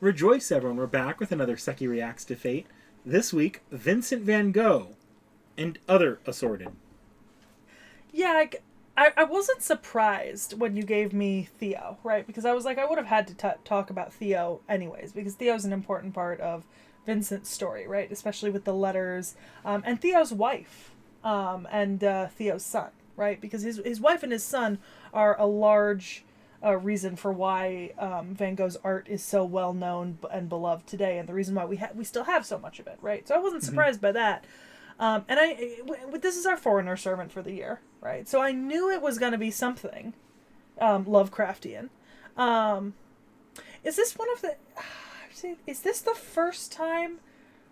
Rejoice, everyone. We're back with another Sekhie Reacts to Fate. This week, Vincent Van Gogh and other assorted. Yeah, I wasn't surprised when you gave me Theo, right? Because I was like, I would have had to talk about Theo anyways, because Theo's an important part of Vincent's story, right? Especially with the letters, and Theo's wife, and Theo's son, right? Because his wife and his son are a large reason for why Van Gogh's art is so well known and beloved today, and the reason why we still have so much of it, right? So I wasn't surprised by that. This is our foreigner servant for the year, right? So I knew it was going to be something Lovecraftian. Is this one of the? Is this the first time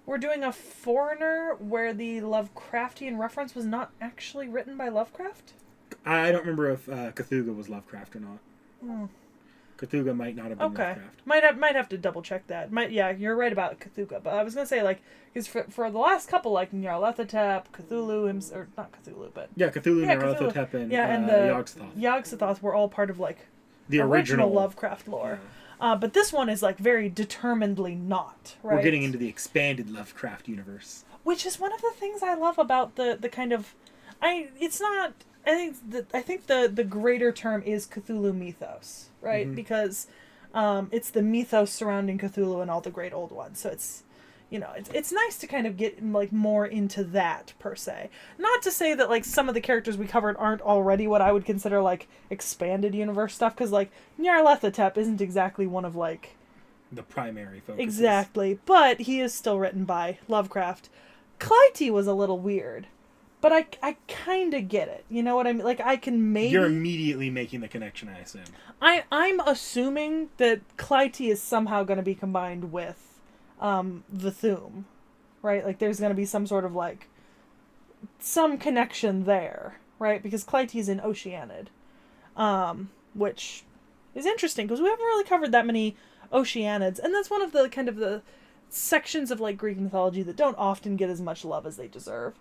we're doing a foreigner where the Lovecraftian reference was not actually written by Lovecraft? I don't remember if Cthulhu was Lovecraft or not. Cthulhu might not have been Lovecraft. Might have to double check that. Yeah, you're right about Cthulhu, but I was gonna say because for the last couple Nyarlathotep, Cthulhu or not Cthulhu, but Cthulhu, Nyarlathotep, and the Yog-Sothoth were all part of the original Lovecraft lore. Yeah. But this one is very determinedly not. Right? We're getting into the expanded Lovecraft universe, which is one of the things I love about the kind of it's not. I think the greater term is Cthulhu mythos, right? Mm-hmm. Because it's the mythos surrounding Cthulhu and all the great old ones. So it's it's nice to kind of get more into that per se. Not to say that some of the characters we covered aren't already what I would consider expanded universe stuff, because Nyarlathotep isn't exactly one of the primary focuses. Exactly, but he is still written by Lovecraft. T.H.E was a little weird. But I kind of get it. You know what I mean? I can maybe... You're immediately making the connection, I assume. I'm assuming that T.H.E is somehow going to be combined with Vthum, right? There's going to be some sort of, some connection there, right? Because T.H.E is in Oceanid, which is interesting, because we haven't really covered that many Oceanids, and that's one of the kind of the sections of Greek mythology that don't often get as much love as they deserve,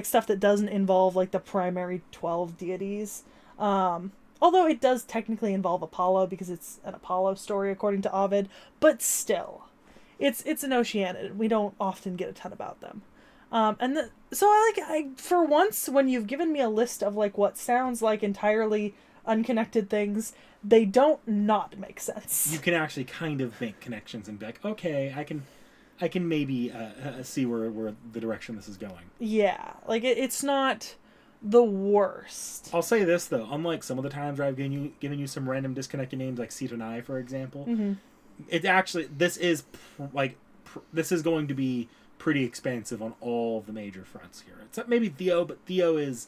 stuff that doesn't involve the primary 12 deities, although it does technically involve Apollo because it's an Apollo story according to Ovid, but still it's an Oceanid. We don't often get a ton about them, so I for once, when you've given me a list of what sounds like entirely unconnected things, they don't not make sense. You can actually kind of make connections and be like, okay, I can maybe see where the direction this is going. Yeah, it's not the worst. I'll say this though, unlike some of the times where I've given you some random disconnected names like Sekhie, for example, it actually this is going to be pretty expansive on all of the major fronts here. Except maybe Theo, but Theo's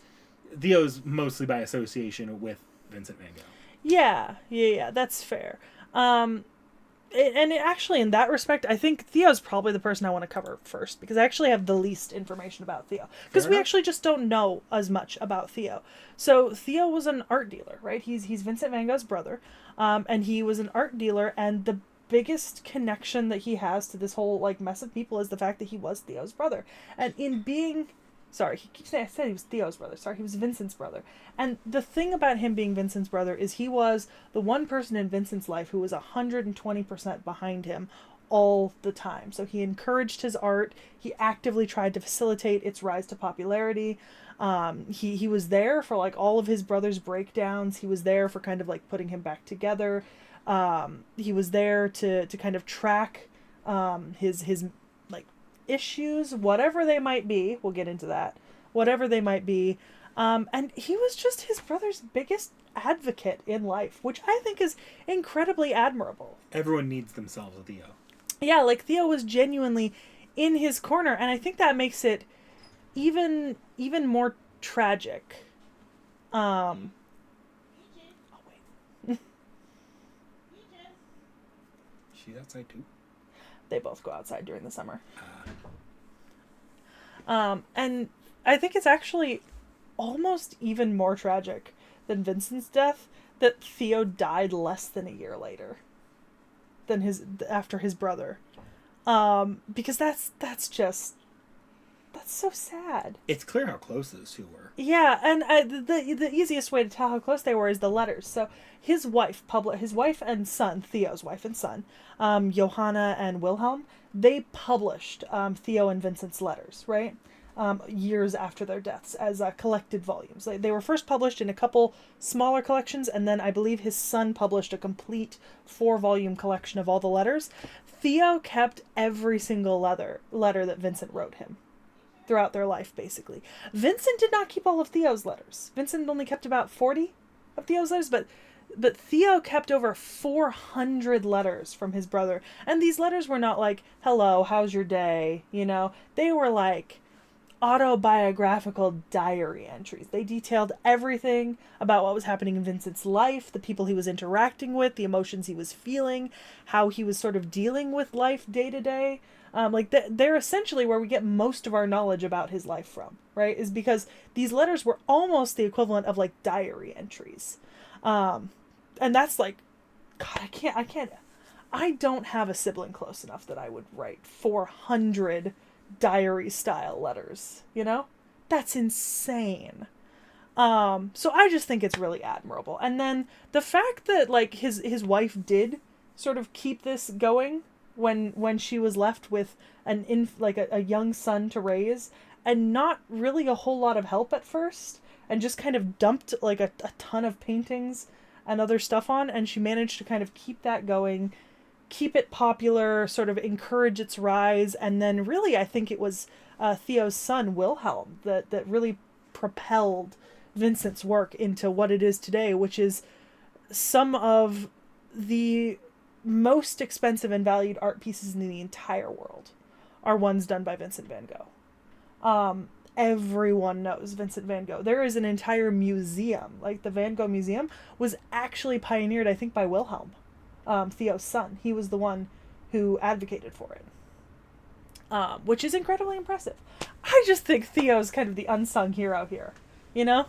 mostly by association with Vincent Van Gogh. Yeah, that's fair. Actually, in that respect, I think Theo's probably the person I want to cover first, because I actually have the least information about Theo. Because we actually just don't know as much about Theo. So Theo was an art dealer, right? He's Vincent Van Gogh's brother, and he was an art dealer, and the biggest connection that he has to this whole mess of people is the fact that he was Theo's brother. And in being... Sorry, I said he was Theo's brother. Sorry, he was Vincent's brother. And the thing about him being Vincent's brother is he was the one person in Vincent's life who was 120% behind him all the time. So he encouraged his art. He actively tried to facilitate its rise to popularity. He was there for all of his brother's breakdowns. He was there for kind of putting him back together. He was there to kind of track his issues, whatever they might be. We'll get into that. Whatever they might be. And he was just his brother's biggest advocate in life, which I think is incredibly admirable. Everyone needs themselves a Theo. Yeah, Theo was genuinely in his corner, and I think that makes it even more tragic. Oh, wait. She's outside too? They both go outside during the summer. And I think it's actually almost even more tragic than Vincent's death that Theo died less than a year later than after his brother. Because that's just That's so sad. It's clear how close those two were. Yeah, and the easiest way to tell how close they were is the letters. So his wife and son, Theo's wife and son, Johanna and Wilhelm, they published Theo and Vincent's letters, right? Years after their deaths as collected volumes. They were first published in a couple smaller collections, and then I believe his son published a complete 4-volume collection of all the letters. Theo kept every single letter that Vincent wrote him throughout their life, basically. Vincent did not keep all of Theo's letters. Vincent only kept about 40 of Theo's letters, but Theo kept over 400 letters from his brother. And these letters were not like, hello, how's your day? You know, they were like autobiographical diary entries. They detailed everything about what was happening in Vincent's life, the people he was interacting with, the emotions he was feeling, how he was sort of dealing with life day to day. They're essentially where we get most of our knowledge about his life from, right? Is because these letters were almost the equivalent of like diary entries. And that's like, God, I don't have a sibling close enough that I would write 400 diary style letters, you know? That's insane. So I just think it's really admirable. And then the fact that like his wife did sort of keep this going when she was left with a young son to raise and not really a whole lot of help at first, and just kind of dumped like a ton of paintings and other stuff on, and she managed to kind of keep that going, keep it popular, sort of encourage its rise. And then really I think it was Theo's son Wilhelm that really propelled Vincent's work into what it is today, which is some of the most expensive and valued art pieces in the entire world are ones done by Vincent Van Gogh. Everyone knows Vincent Van Gogh. There is an entire museum, like the Van Gogh Museum was actually pioneered, I think, by Wilhelm, Theo's son. He was the one who advocated for it, which is incredibly impressive. I just think Theo's kind of the unsung hero here, you know?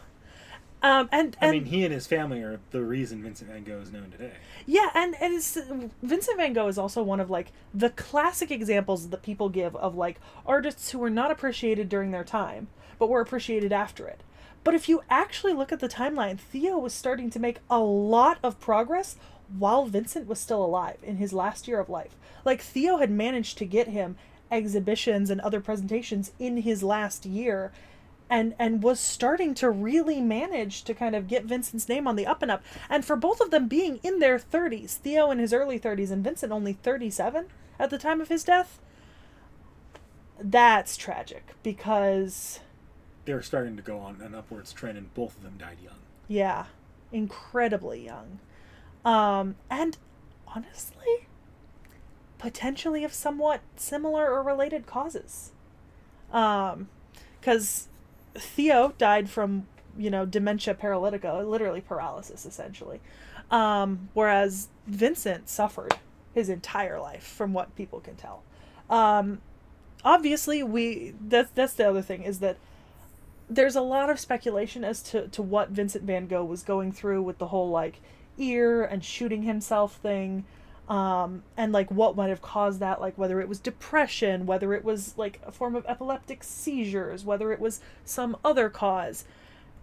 I mean, he and his family are the reason Vincent Van Gogh is known today. Yeah, and Vincent Van Gogh is also one of like the classic examples that people give of like artists who were not appreciated during their time, but were appreciated after it. But if you actually look at the timeline, Theo was starting to make a lot of progress while Vincent was still alive in his last year of life. Like Theo had managed to get him exhibitions and other presentations in his last year, and was starting to really manage to kind of get Vincent's name on the up and up. And for both of them being in their 30s, Theo in his early 30s and Vincent only 37 at the time of his death, that's tragic, because they're starting to go on an upwards trend, and both of them died young. Yeah, incredibly young. And honestly, potentially of somewhat similar or related causes. Because Theo died from, dementia paralytica, literally paralysis, essentially. Whereas Vincent suffered his entire life, from what people can tell. Obviously, that's the other thing, is that there's a lot of speculation as to what Vincent Van Gogh was going through with the whole, like, ear and shooting himself thing. And like what might have caused that, like whether it was depression, whether it was like a form of epileptic seizures, whether it was some other cause.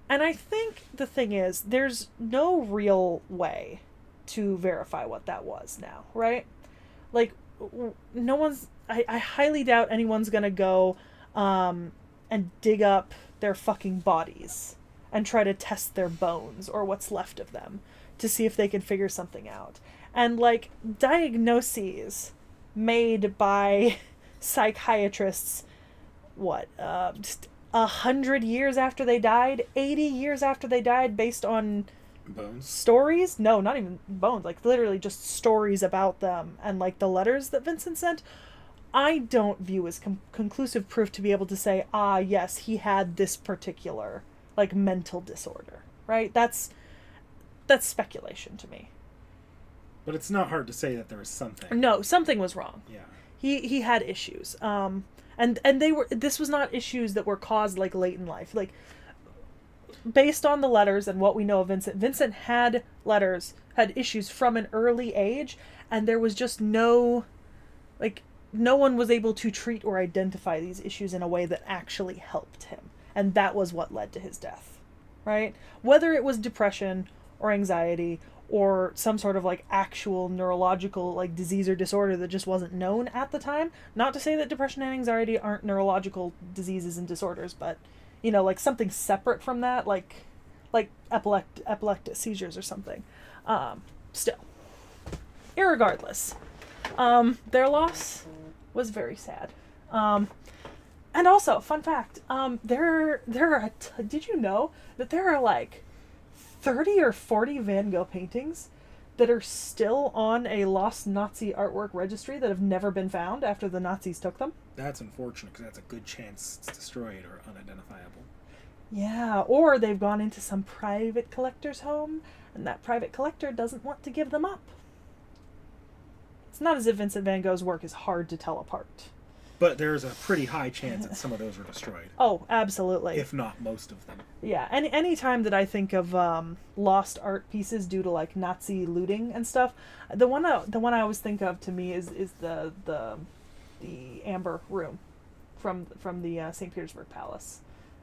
And I think the thing is, there's no real way to verify what that was now, right? Like no one's, I highly doubt anyone's gonna go and dig up their fucking bodies and try to test their bones or what's left of them to see if they can figure something out. And, like, diagnoses made by psychiatrists, just 100 years after they died, 80 years after they died, based on bones? Stories? No, not even bones. Like, literally just stories about them and, like, the letters that Vincent sent, I don't view as conclusive proof to be able to say, yes, he had this particular, like, mental disorder, right? That's speculation to me. But it's not hard to say that there was something. No, something was wrong. Yeah. He had issues. And this was not issues that were caused like late in life. Like based on the letters and what we know of Vincent had issues from an early age, and there was just no, like, no one was able to treat or identify these issues in a way that actually helped him. And that was what led to his death, right? Whether it was depression or anxiety or some sort of like actual neurological like disease or disorder that just wasn't known at the time. Not to say that depression and anxiety aren't neurological diseases and disorders, but like something separate from that, like epileptic seizures or something. Still, irregardless, their loss was very sad. And also, fun fact, did you know that there are like 30 or 40 Van Gogh paintings that are still on a lost Nazi artwork registry that have never been found after the Nazis took them? That's unfortunate, because that's a good chance it's destroyed or unidentifiable. Yeah, or they've gone into some private collector's home, and that private collector doesn't want to give them up. It's not as if Vincent Van Gogh's work is hard to tell apart. But there's a pretty high chance that some of those were destroyed. Oh, absolutely. If not most of them. Yeah, any time that I think of lost art pieces due to like Nazi looting and stuff, the one I always think of to me is the Amber Room from the St. Petersburg Palace,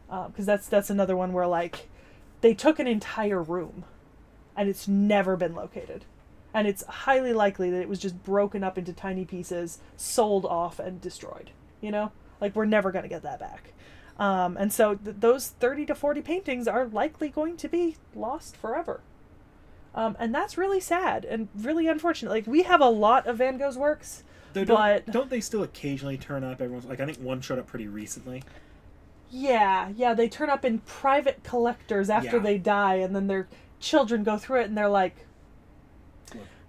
because that's another one where like they took an entire room, and it's never been located. And it's highly likely that it was just broken up into tiny pieces, sold off, and destroyed. Like, we're never going to get that back. And so those 30 to 40 paintings are likely going to be lost forever. And that's really sad and really unfortunate. Like, we have a lot of Van Gogh's works, but... Don't they still occasionally turn up? Everyone's like, I think one showed up pretty recently. Yeah, they turn up in private collectors after they die, and then their children go through it, and they're like...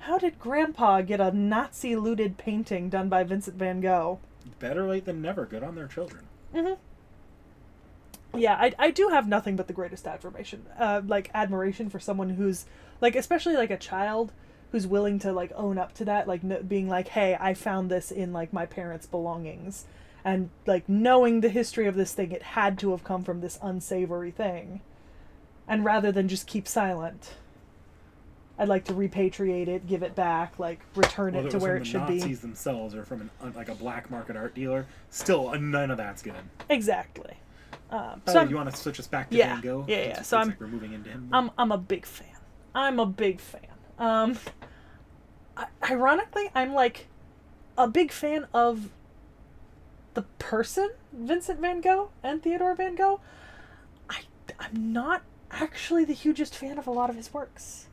How did Grandpa get a Nazi-looted painting done by Vincent Van Gogh? Better late than never. Good on their children. Mm-hmm. Yeah, I do have nothing but the greatest admiration for someone who's, like, especially, like, a child who's willing to, like, own up to that, like, being like, hey, I found this in, like, my parents' belongings. And, like, knowing the history of this thing, it had to have come from this unsavory thing. And rather than just keep silent... I'd like to repatriate it, give it back, like return it to where it should be. Whether it was from the Nazis themselves or from a black market art dealer, still none of that's good. Exactly. So you want to switch us back to Van Gogh? Yeah. So we're moving into him. I'm a big fan. Ironically, I'm like a big fan of the person Vincent Van Gogh and Theodore Van Gogh. I'm not actually the hugest fan of a lot of his works.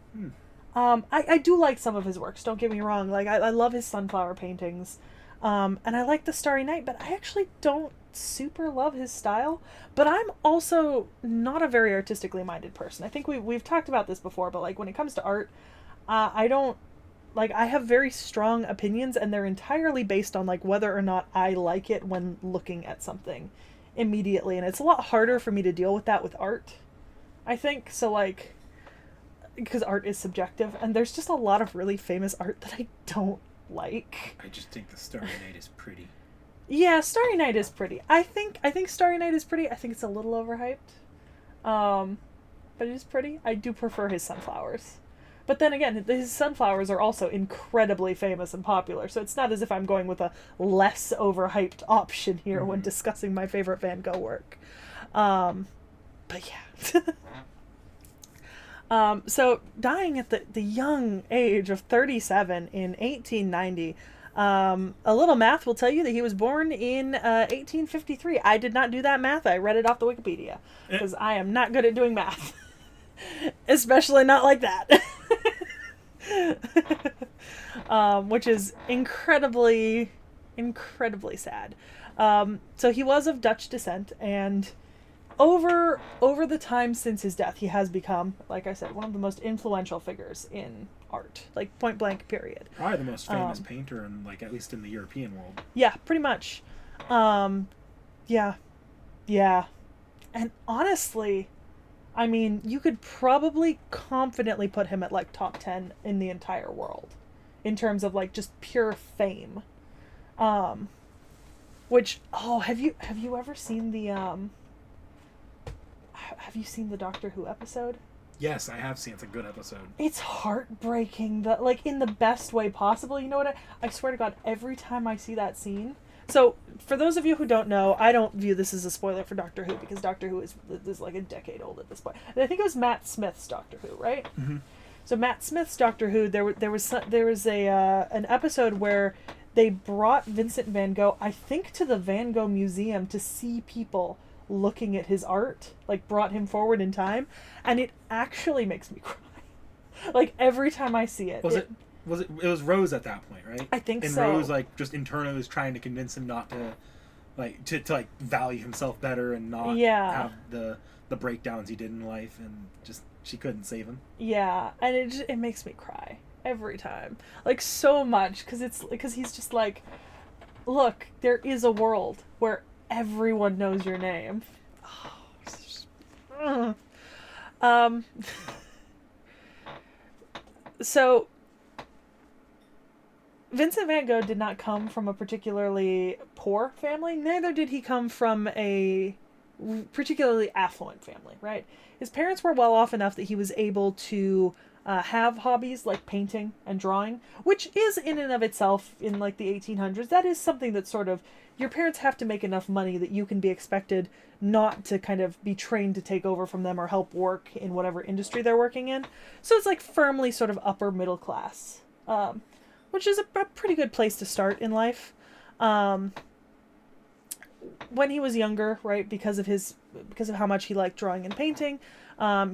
I do like some of his works, don't get me wrong. Like, I love his sunflower paintings. And I like the Starry Night, but I actually don't super love his style. But I'm also not a very artistically minded person. I think we've talked about this before, but, like, when it comes to art, I don't... Like, I have very strong opinions, and they're entirely based on, like, whether or not I like it when looking at something immediately. And it's a lot harder for me to deal with that with art, I think. So, like... Because art is subjective, and there's just a lot of really famous art that I don't like. I just think the Starry Night is pretty. Yeah, Starry Night is pretty. I think Starry Night is pretty. I think it's a little overhyped. But it is pretty. I do prefer his sunflowers. But then again, his sunflowers are also incredibly famous and popular, so it's not as if I'm going with a less overhyped option here when discussing my favorite Van Gogh work. But yeah. So dying at the young age of 37 in 1890, a little math will tell you that he was born in 1853. I did not do that math. I read it off the Wikipedia because I am not good at doing math, especially not like that. Which is incredibly sad. So he was of Dutch descent, and over the time since his death, he has become, like I said, one of the most influential figures in art, like point blank period. Probably the most famous painter in, like, at least in the European world. Yeah, pretty much. Yeah. And honestly, I mean, you could probably confidently put him at, like, top 10 in the entire world in terms of, like, just pure fame. Which, have you ever seen the, have you seen the Doctor Who episode? Yes, I have seen. It's a good episode. It's heartbreaking, like in the best way possible. You know what? I swear to God, every time I see that scene. So, for those of you who don't know, I don't view this as a spoiler for Doctor Who, because Doctor Who is like a decade old at this point. And I think it was Matt Smith's Doctor Who, right? Mm-hmm. So Matt Smith's Doctor Who, there was an episode where they brought Vincent Van Gogh, I think, to the Van Gogh Museum to see people looking at his art, like brought him forward in time, and it actually makes me cry. Like every time I see it. It was Rose at that point, right? I think and so. And Rose, like, just internally was trying to convince him not to, like, to value himself better and not have the breakdowns he did in life, and just she couldn't save him. Yeah, and it makes me cry every time, like so much, because he's just like, look, there is a world where everyone knows your name. So Vincent Van Gogh did not come from a particularly poor family. Neither did he come from a particularly affluent family, right? His parents were well off enough that he was able to have hobbies like painting and drawing, which is in and of itself, in like the 1800s, that is something that sort of, your parents have to make enough money that you can be expected not to kind of be trained to take over from them or help work in whatever industry they're working in. So it's like firmly sort of upper middle class, which is a pretty good place to start in life. When he was younger, right, because of how much he liked drawing and painting,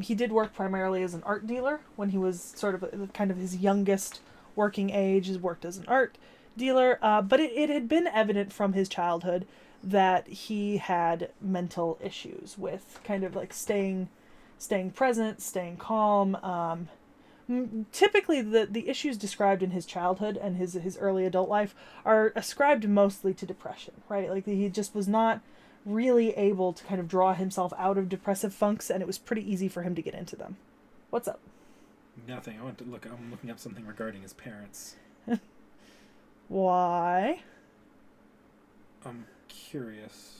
he did work primarily as an art dealer. When he was sort of kind of his youngest working age, he worked as an art dealer. But it had been evident from his childhood that he had mental issues with kind of like staying present, staying calm. Typically, the issues described in his childhood and his early adult life are ascribed mostly to depression, right? Like he just was not really able to kind of draw himself out of depressive funks, and it was pretty easy for him to get into them. What's up? Nothing. I'm looking up something regarding his parents. Why? I'm curious.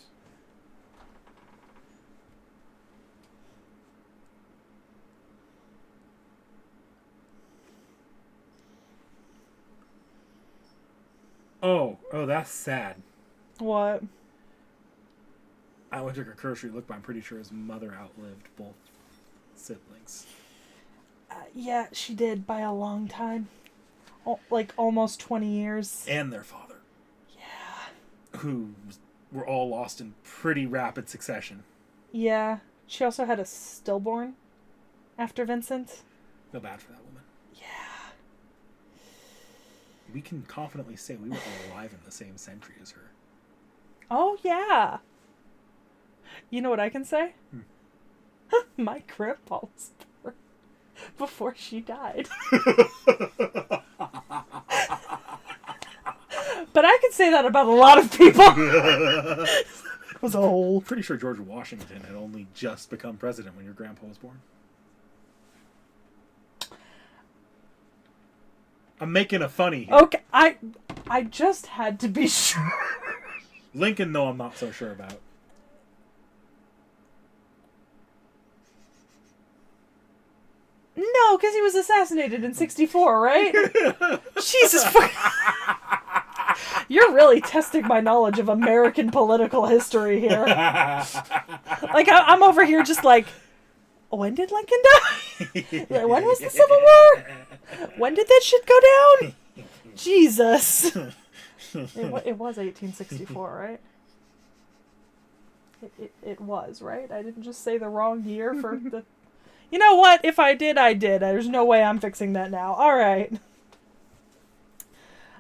Oh, that's sad. What? I went to a cursory look, but I'm pretty sure his mother outlived both siblings. Yeah, she did by a long time. Like almost 20 years. And their father. Yeah. Who were all lost in pretty rapid succession. Yeah. She also had a stillborn after Vincent. Feel bad for that woman. Yeah. We can confidently say we were alive in the same century as her. Oh, yeah. You know what I can say? My grandpa was born before she died. But I can say that about a lot of people. It was old. Pretty sure George Washington had only just become president when your grandpa was born. I'm making a funny here. Okay, I just had to be sure. Lincoln, though, I'm not so sure about. No, because he was assassinated in 1964, right? Jesus fuck. You're really testing my knowledge of American political history here. Like, I'm over here just like, when did Lincoln die? When was the Civil War? When did that shit go down? Jesus. It was 1864, right? It was, right? I didn't just say the wrong year for the... You know what? If I did, I did. There's no way I'm fixing that now. All right.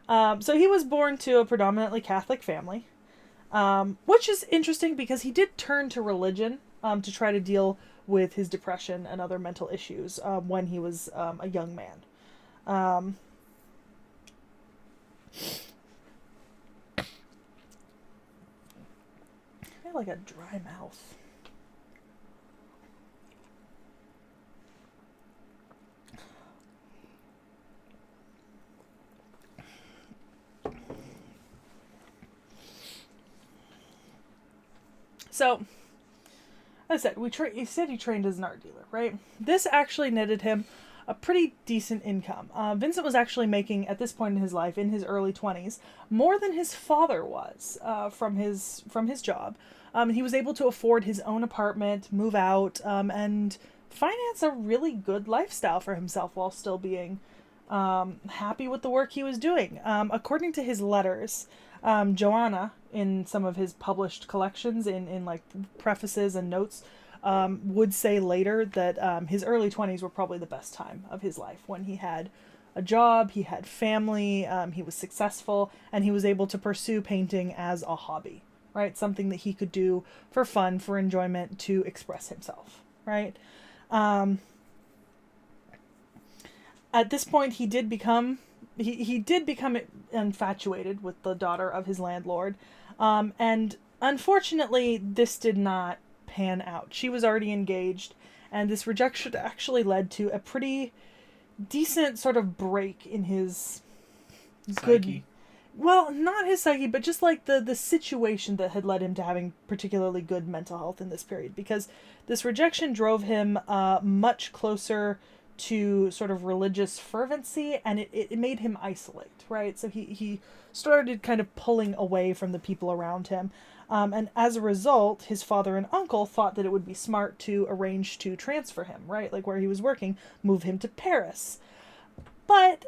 So he was born to a predominantly Catholic family, which is interesting because he did turn to religion to try to deal with his depression and other mental issues when he was a young man. I feel like a dry mouth. So, I said, he said he trained as an art dealer, right? This actually netted him a pretty decent income. Vincent was actually making, at this point in his life, in his early 20s, more than his father was from his job. He was able to afford his own apartment, move out, and finance a really good lifestyle for himself while still being happy with the work he was doing. According to his letters, Joanna, in some of his published collections, in like prefaces and notes, would say later that his early 20s were probably the best time of his life, when he had a job, he had family, he was successful, and he was able to pursue painting as a hobby, right? Something that he could do for fun, for enjoyment, to express himself, right? At this point, he did become infatuated with the daughter of his landlord, and unfortunately, this did not pan out. She was already engaged, and this rejection actually led to a pretty decent sort of break in his Psyche. Well, not his psyche, but just like the situation that had led him to having particularly good mental health in this period, because this rejection drove him much closer to sort of religious fervency, and it made him isolate, right? So he started kind of pulling away from the people around him. And as a result, his father and uncle thought that it would be smart to arrange to transfer him, right? Like where he was working, move him to Paris. But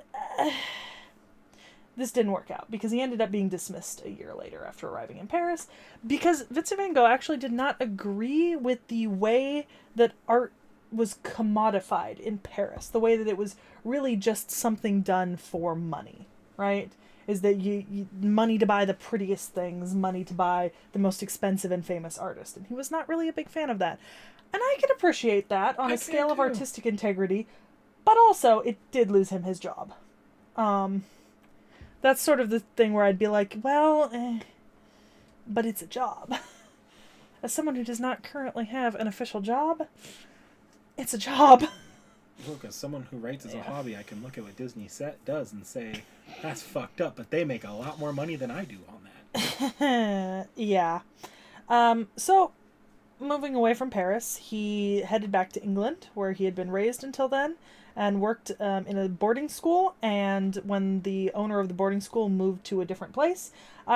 this didn't work out, because he ended up being dismissed a year later after arriving in Paris, because Vincent van Gogh actually did not agree with the way that art was commodified in Paris, the way that it was really just something done for money, right? Is that you money to buy the prettiest things, money to buy the most expensive and famous artist. And he was not really a big fan of that. And I can appreciate that on a scale of artistic integrity, but also it did lose him his job. That's sort of the thing where I'd be like, well, but it's a job. As someone who does not currently have an official job, it's a job. Look, as someone who writes as a hobby, I can look at what Disney does and say, that's fucked up, but they make a lot more money than I do on that. Yeah. So, moving away from Paris, he headed back to England, where he had been raised until then, and worked in a boarding school, and when the owner of the boarding school moved to a different place,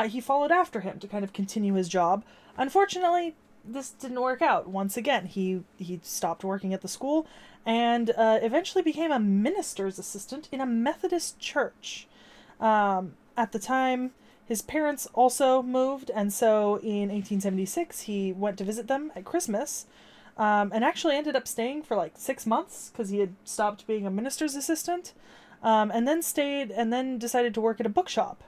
he followed after him to kind of continue his job. Unfortunately, this didn't work out. Once again, he stopped working at the school, and eventually became a minister's assistant in a Methodist church. At the time, his parents also moved, and so in 1876, he went to visit them at Christmas, and actually ended up staying for like 6 months, because he had stopped being a minister's assistant, and then decided to work at a bookshop.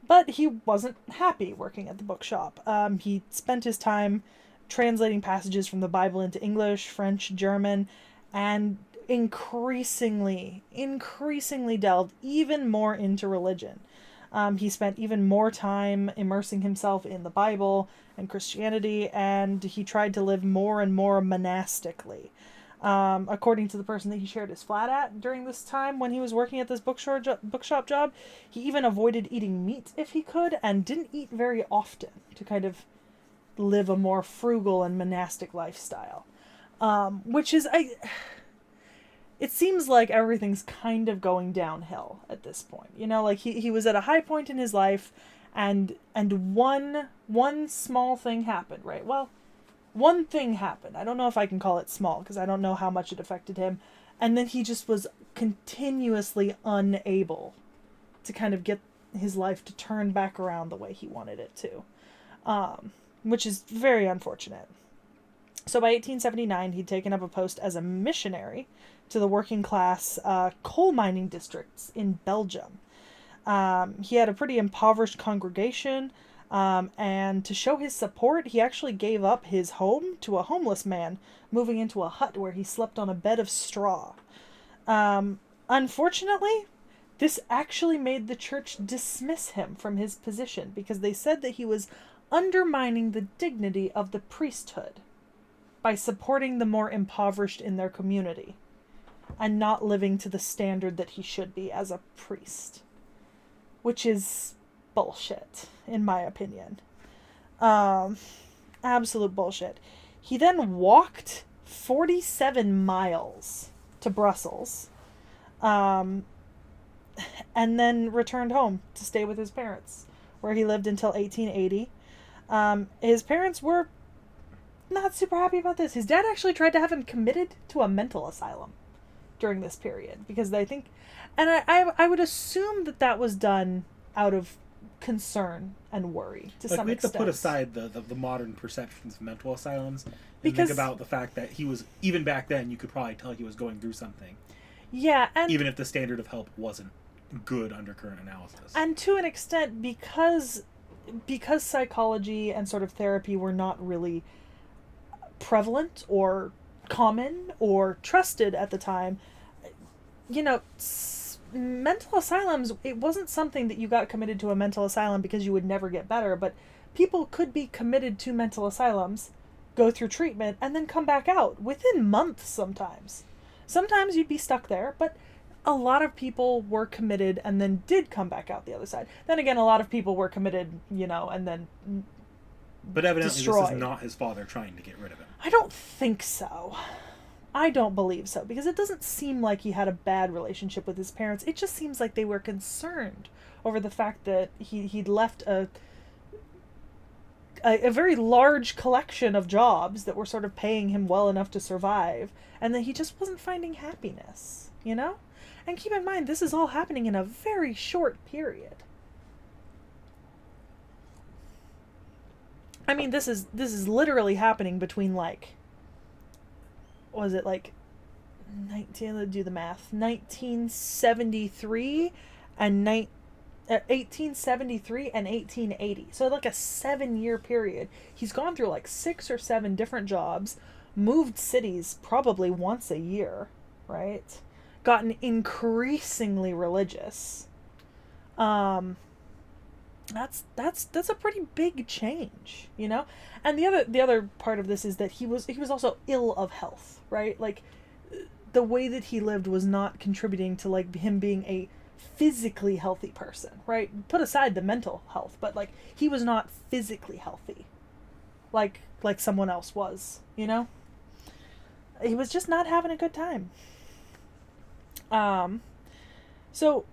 But he wasn't happy working at the bookshop. He spent his time translating passages from the Bible into English, French, German, and increasingly delved even more into religion. He spent even more time immersing himself in the Bible and Christianity, and he tried to live more and more monastically. According to the person that he shared his flat at during this time when he was working at this bookshop job, he even avoided eating meat if he could, and didn't eat very often to kind of live a more frugal and monastic lifestyle. Which is, it seems like everything's kind of going downhill at this point. You know, like he was at a high point in his life, and one small thing happened, right? Well, one thing happened. I don't know if I can call it small, because I don't know how much it affected him. And then he just was continuously unable to kind of get his life to turn back around the way he wanted it to. Which is very unfortunate. So by 1879, he'd taken up a post as a missionary to the working class coal mining districts in Belgium. He had a pretty impoverished congregation, and to show his support, he actually gave up his home to a homeless man, moving into a hut where he slept on a bed of straw. Unfortunately, this actually made the church dismiss him from his position, because they said that he was undermining the dignity of the priesthood by supporting the more impoverished in their community and not living to the standard that he should be as a priest, which is bullshit, in my opinion. Absolute bullshit. He then walked 47 miles to Brussels, and then returned home to stay with his parents, where he lived until 1880. His parents were not super happy about this. His dad actually tried to have him committed to a mental asylum during this period, because they think, and I would assume that was done out of concern and worry to some extent. We have to put aside the modern perceptions of mental asylums and because, think about the fact that he was, even back then, you could probably tell he was going through something. Yeah, and even if the standard of help wasn't good under current analysis. And to an extent, because psychology and sort of therapy were not really prevalent or common or trusted at the time, you know, mental asylums, it wasn't something that you got committed to a mental asylum because you would never get better, but people could be committed to mental asylums, go through treatment, and then come back out within months sometimes. Sometimes you'd be stuck there, but a lot of people were committed and then did come back out the other side. Then again, a lot of people were committed, you know, and then but evidently destroyed. This is not his father trying to get rid of him. I don't think so. I don't believe so, because it doesn't seem like he had a bad relationship with his parents. It just seems like they were concerned over the fact that he'd left a very large collection of jobs that were sort of paying him well enough to survive, and that he just wasn't finding happiness, you know? And keep in mind, this is all happening in a very short period. I mean, this is literally happening between, like, was it like 1873 and 1873 and 1880. So like a 7-year period. He's gone through like 6 or 7 different jobs, moved cities probably once a year, right? Gotten increasingly religious. That's a pretty big change, you know? And the other part of this is that he was also ill of health, right? Like, the way that he lived was not contributing to, like, him being a physically healthy person, right? Put aside the mental health, but, like, he was not physically healthy like someone else was, you know? He was just not having a good time. So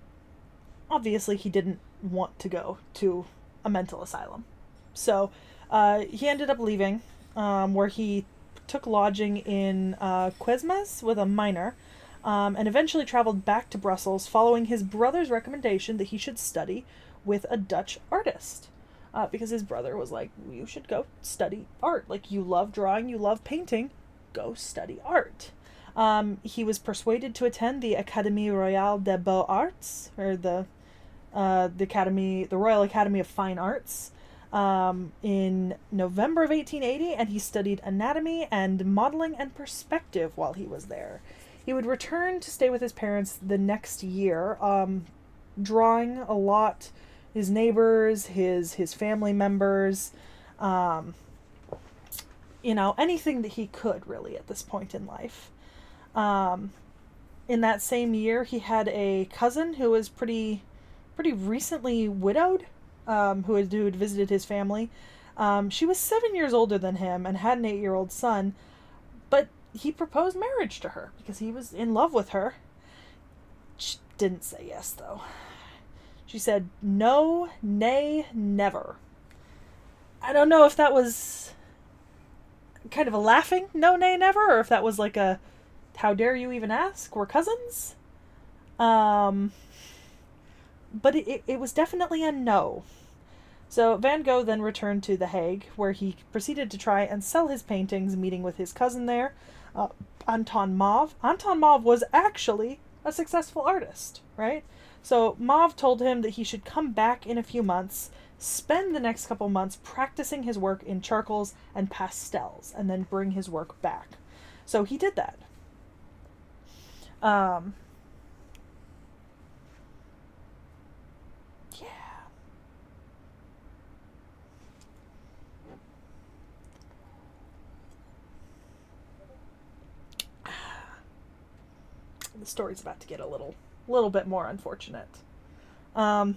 obviously he didn't want to go to a mental asylum. So he ended up leaving, where he took lodging in Cuesmes with a minor, and eventually traveled back to Brussels following his brother's recommendation that he should study with a Dutch artist. Because his brother was like, you should go study art. Like, you love drawing, you love painting, go study art. He was persuaded to attend the Académie Royale des Beaux-Arts, or the Royal Academy of Fine Arts, in November of 1880, and he studied anatomy and modeling and perspective while he was there. He would return to stay with his parents the next year, drawing a lot, his neighbors, his family members, you know, anything that he could, really, at this point in life. In that same year, he had a cousin who was pretty recently widowed, who had visited his family. She was 7 years older than him and had an 8-year-old son, but he proposed marriage to her because he was in love with her. She didn't say yes, though. She said, no, nay, never. I don't know if that was kind of a laughing no, nay, never, or if that was like a, how dare you even ask? We're cousins? But it was definitely a no. So Van Gogh then returned to The Hague, where he proceeded to try and sell his paintings, meeting with his cousin there, Anton Mauve. Anton Mauve was actually a successful artist, right? So Mauve told him that he should come back in a few months, spend the next couple months practicing his work in charcoals and pastels, and then bring his work back. So he did that. Yeah. The story's about to get a little bit more unfortunate. Because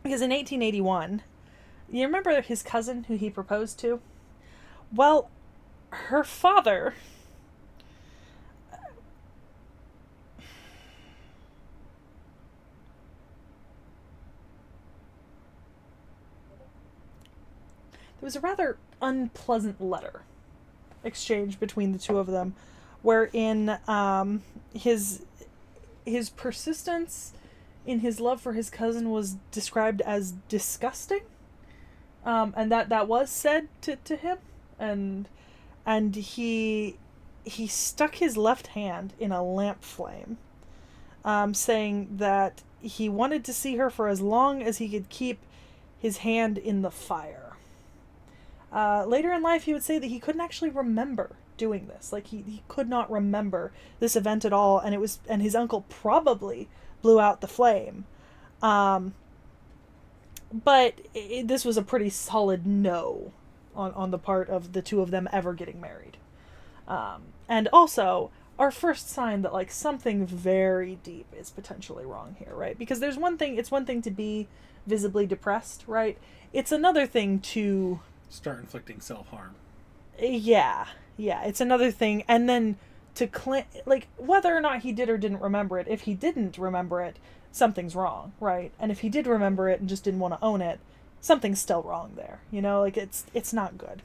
in 1881, you remember his cousin who he proposed to? Well, her father... There was a rather unpleasant letter exchange between the two of them, wherein his persistence in his love for his cousin was described as disgusting, and that was said to him, and he stuck his left hand in a lamp flame, saying that he wanted to see her for as long as he could keep his hand in the fire. Later in life, he would say that he couldn't actually remember doing this. Like, he could not remember this event at all, and his uncle probably blew out the flame. But this was a pretty solid no on the part of the two of them ever getting married. And also, our first sign that, like, something very deep is potentially wrong here, right? Because it's one thing to be visibly depressed, right? It's another thing to... start inflicting self-harm. Yeah, it's another thing. And then to like, whether or not he did or didn't remember it, if he didn't remember it, something's wrong, right? And if he did remember it and just didn't want to own it, something's still wrong there, you know? Like, it's not good.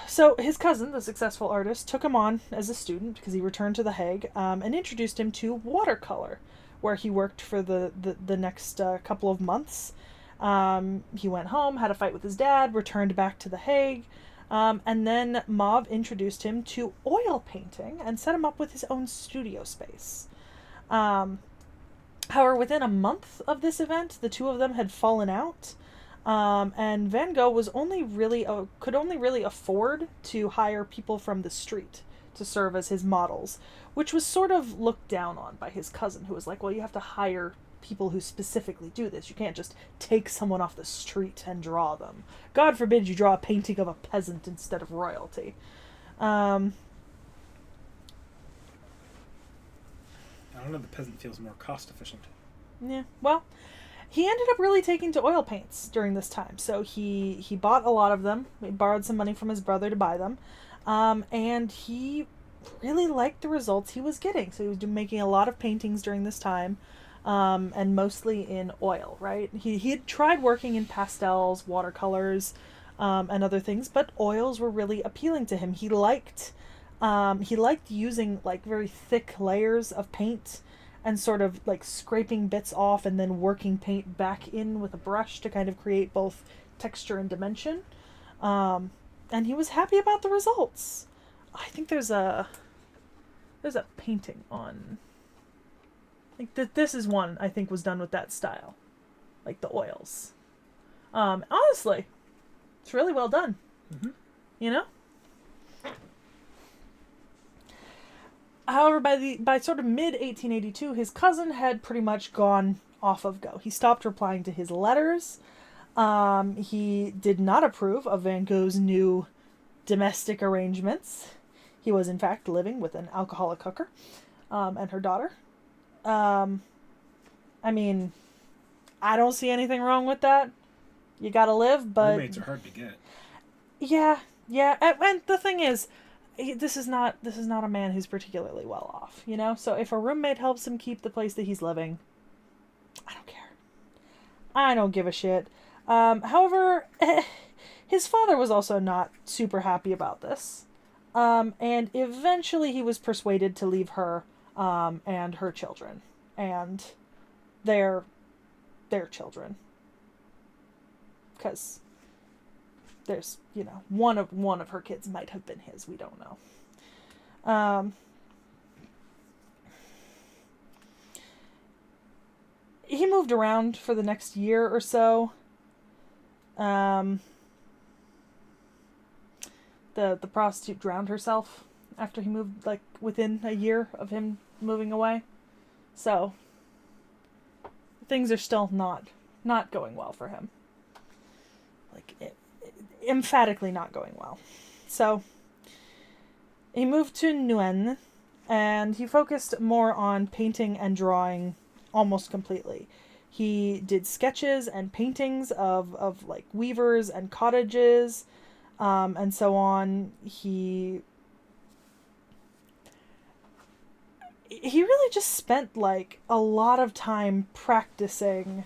So his cousin, the successful artist, took him on as a student because he returned to The Hague, and introduced him to watercolor, where he worked for the next couple of months. He went home, had a fight with his dad, returned back to The Hague, and then Mauve introduced him to oil painting and set him up with his own studio space. However, within a month of this event, the two of them had fallen out, and Van Gogh could only really afford to hire people from the street to serve as his models, which was sort of looked down on by his cousin, who was like, well, you have to hire people who specifically do this. You can't just take someone off the street and draw them. God forbid you draw a painting of a peasant instead of royalty. I don't know, the peasant feels more cost efficient. Yeah, well, he ended up really taking to oil paints during this time. So he bought a lot of them. He borrowed some money from his brother to buy them. And he really liked the results he was getting. So he was making a lot of paintings during this time. And mostly in oil, right? He had tried working in pastels, watercolors, and other things, but oils were really appealing to him. He liked using, like, very thick layers of paint and sort of, like, scraping bits off and then working paint back in with a brush to kind of create both texture and dimension. And he was happy about the results. I think there's a painting on... like, this is one I think was done with that style. Like, the oils. Honestly, it's really well done. Mm-hmm. You know? However, by sort of mid-1882, his cousin had pretty much gone off of Gogh. He stopped replying to his letters. He did not approve of Van Gogh's new domestic arrangements. He was, in fact, living with an alcoholic hooker, and her daughter. I mean, I don't see anything wrong with that. You gotta live, but... roommates are hard to get. Yeah. And the thing is, this is not a man who's particularly well off, you know? So if a roommate helps him keep the place that he's living, I don't care. I don't give a shit. However, his father was also not super happy about this. And eventually he was persuaded to leave her, and her children, and their children. Because there's, you know, one of her kids might have been his. We don't know. He moved around for the next year or so. The prostitute drowned herself after he moved, like, within a year of him moving away. So things are still not going well for him. Like, emphatically not going well. So he moved to Nuenen, and he focused more on painting and drawing almost completely. He did sketches and paintings of like weavers and cottages, and so on. He really just spent like a lot of time practicing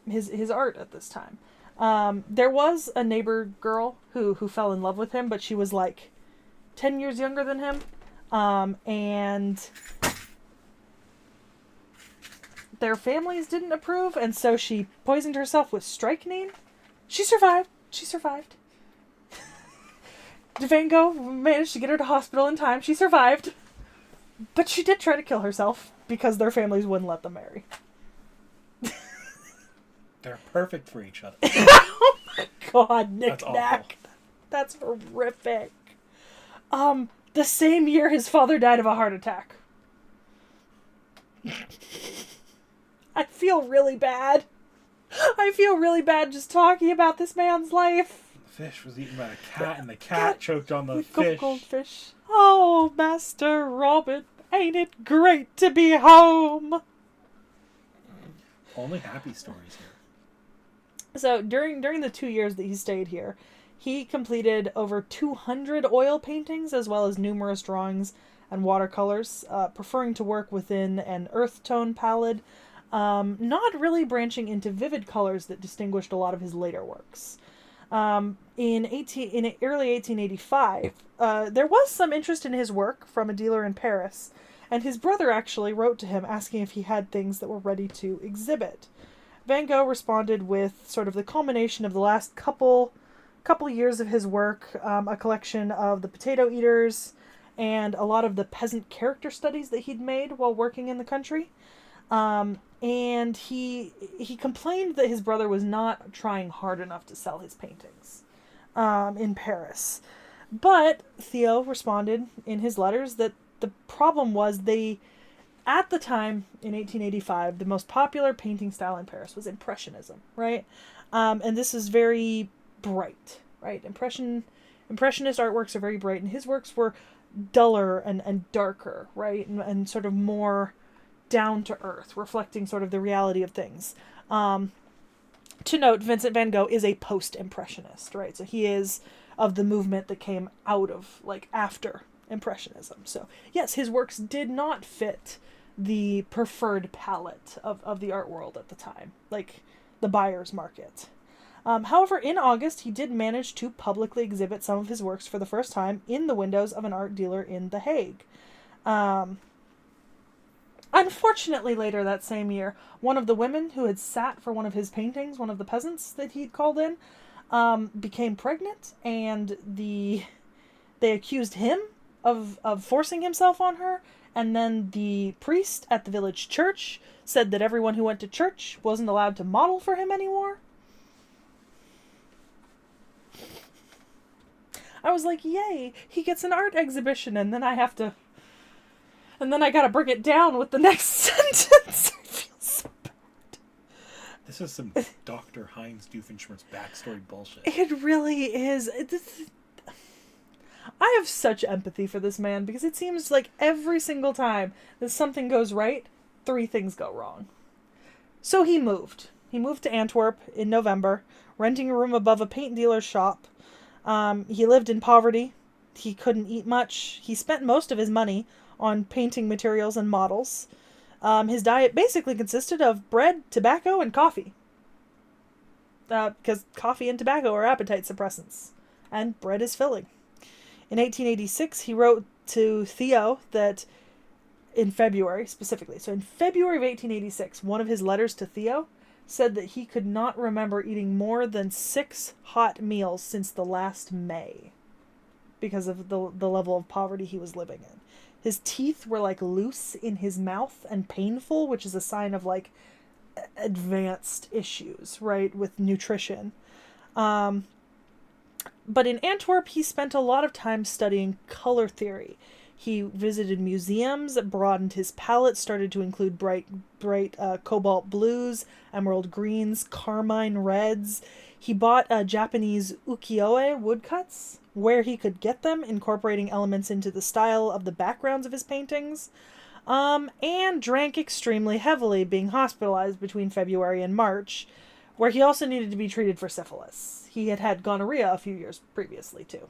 his art at this time. There was a neighbor girl who fell in love with him, but she was like 10 years younger than him. And their families didn't approve, and so she poisoned herself with strychnine. She survived. Van Gogh managed to get her to hospital in time. She survived. But she did try to kill herself because their families wouldn't let them marry. They're perfect for each other. Oh my god, knick-knack. That's horrific. The same year his father died of a heart attack. I feel really bad. Just talking about this man's life. The fish was eaten by the cat, and the cat choked on the fish. Goldfish. Oh, Master Robin, ain't it great to be home? Only happy stories here. So during the 2 years that he stayed here, he completed over 200 oil paintings as well as numerous drawings and watercolors, preferring to work within an earth tone palette, not really branching into vivid colors that distinguished a lot of his later works. In early 1885, there was some interest in his work from a dealer in Paris, and his brother actually wrote to him asking if he had things that were ready to exhibit. Van Gogh responded with sort of the culmination of the last couple years of his work, a collection of the potato eaters and a lot of the peasant character studies that he'd made while working in the country. And he complained that his brother was not trying hard enough to sell his paintings in Paris. But Theo responded in his letters that the problem was at the time, in 1885, the most popular painting style in Paris was Impressionism, right? And this is very bright, right? Impressionist artworks are very bright, and his works were duller and darker, right? And sort of more down to earth, reflecting sort of the reality of things. To note, Vincent Van Gogh is a post-impressionist, right? So he is of the movement that came out of, like, after Impressionism. So yes, his works did not fit the preferred palette of the art world at the time, like the buyer's market. However, in August, he did manage to publicly exhibit some of his works for the first time in the windows of an art dealer in The Hague. Unfortunately, later that same year, one of the women who had sat for one of his paintings, one of the peasants that he'd called in, became pregnant, and they accused him of forcing himself on her, and then the priest at the village church said that everyone who went to church wasn't allowed to model for him anymore. I was like, yay, he gets an art exhibition, and then I gotta bring it down with the next sentence. I feel so bad. This is some Dr. Heinz Doofenshmirtz backstory bullshit. It really is. I have such empathy for this man, because it seems like every single time that something goes right, 3 things go wrong. So he moved. He moved to Antwerp in November, renting a room above a paint dealer's shop. He lived in poverty. He couldn't eat much. He spent most of his money on painting materials and models. His diet basically consisted of bread, tobacco, and coffee. Because coffee and tobacco are appetite suppressants. And bread is filling. In 1886, he wrote to Theo that in February, specifically. So in February of 1886, one of his letters to Theo said that he could not remember eating more than 6 hot meals since the last May, because of the level of poverty he was living in. His teeth were like loose in his mouth and painful, which is a sign of like advanced issues, right, with nutrition. But in Antwerp, he spent a lot of time studying color theory. He visited museums, broadened his palette, started to include bright cobalt blues, emerald greens, carmine reds. He bought Japanese ukiyo-e woodcuts, where he could get them, incorporating elements into the style of the backgrounds of his paintings, and drank extremely heavily, being hospitalized between February and March, where he also needed to be treated for syphilis. He had had gonorrhea a few years previously, too.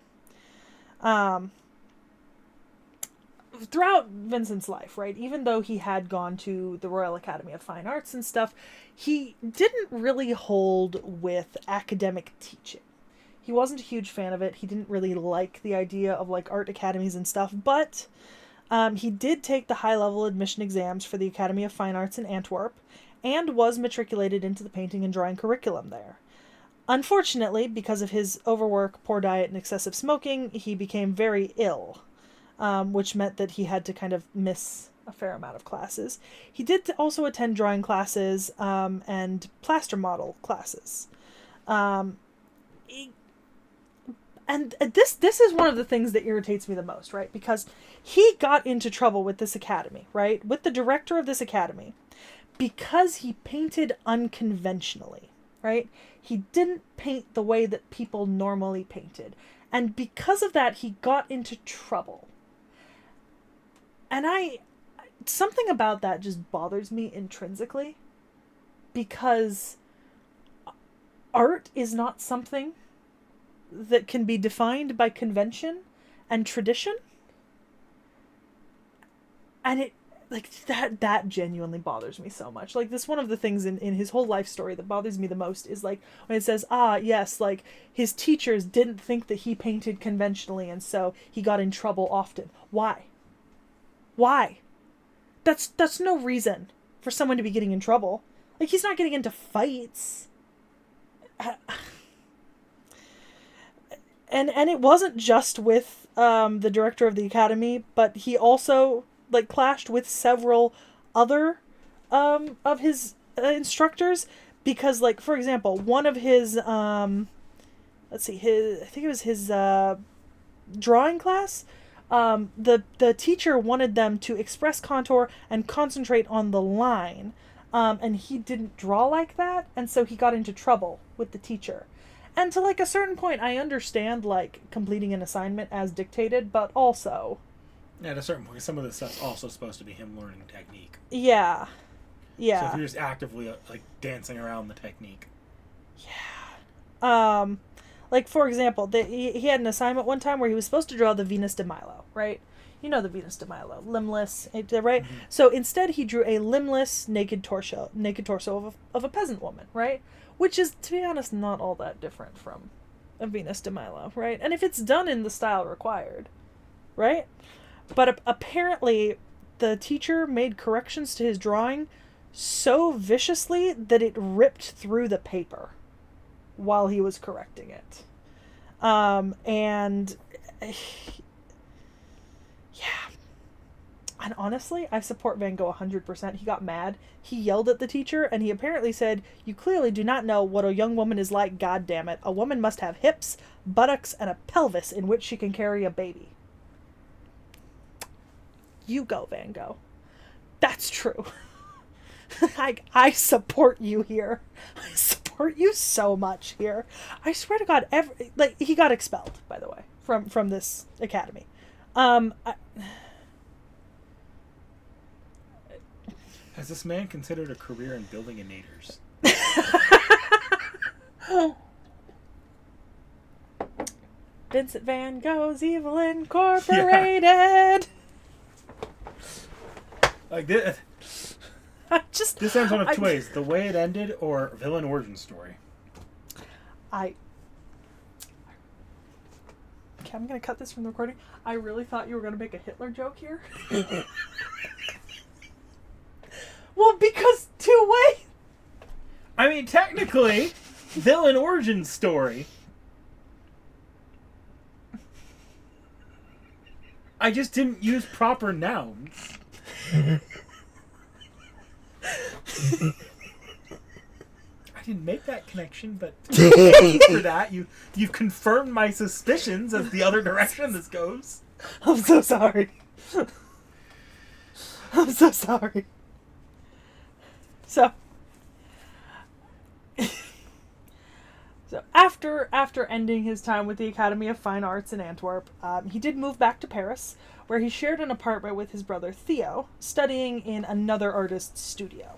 Throughout Vincent's life, right, even though he had gone to the Royal Academy of Fine Arts and stuff, he didn't really hold with academic teaching. He wasn't a huge fan of it. He didn't really like the idea of, like, art academies and stuff, but he did take the high-level admission exams for the Academy of Fine Arts in Antwerp and was matriculated into the painting and drawing curriculum there. Unfortunately, because of his overwork, poor diet, and excessive smoking, he became very ill, which meant that he had to kind of miss a fair amount of classes. He did also attend drawing classes and plaster model classes. And this is one of the things that irritates me the most, right? Because he got into trouble with this academy, right? With the director of this academy, because he painted unconventionally, right? He didn't paint the way that people normally painted. And because of that, he got into trouble. And something about that just bothers me intrinsically, because art is not something that can be defined by convention and tradition. And it, like, that genuinely bothers me so much. Like, this one of the things in his whole life story that bothers me the most is, like, when it says, yes, like, his teachers didn't think that he painted conventionally, and so he got in trouble often. Why? Why? That's no reason for someone to be getting in trouble. Like, he's not getting into fights. And it wasn't just with the director of the academy, but he also, like, clashed with several other of his instructors, because, like, for example, one of his I think it was his drawing class. The teacher wanted them to express contour and concentrate on the line, and he didn't draw like that, and so he got into trouble with the teacher. And to, like, a certain point, I understand, like, completing an assignment as dictated, but also... At a certain point, some of this stuff's also supposed to be him learning technique. Yeah. Yeah. So if you're just actively, like, dancing around the technique. Yeah. Like, for example, he had an assignment one time where he was supposed to draw the Venus de Milo, right? You know the Venus de Milo, limbless, right? Mm-hmm. So instead he drew a limbless naked torso of a peasant woman, right? Which is, to be honest, not all that different from a Venus de Milo, right? And if it's done in the style required, right? But apparently the teacher made corrections to his drawing so viciously that it ripped through the paper while he was correcting it. And yeah. And honestly, I support Van Gogh 100%. He got mad. He yelled at the teacher, and he apparently said, "You clearly do not know what a young woman is like, goddammit. A woman must have hips, buttocks, and a pelvis in which she can carry a baby." You go, Van Gogh. That's true. I support you here. I support you so much here. I swear to God, he got expelled, by the way, from this academy. Has this man considered a career in building innators? Vincent Van Gogh's Evil Incorporated. Yeah. Like this. This ends one of two ways: the way it ended, or villain origin story. Okay, I'm gonna cut this from the recording. I really thought you were gonna make a Hitler joke here. Well, because two ways. I mean, technically, villain origin story. I just didn't use proper nouns. I didn't make that connection, but thank you for that. You've confirmed my suspicions of the other direction this goes. I'm so sorry. I'm so sorry. So after ending his time with the Academy of Fine Arts in Antwerp, he did move back to Paris, where he shared an apartment with his brother Theo, studying in another artist's studio.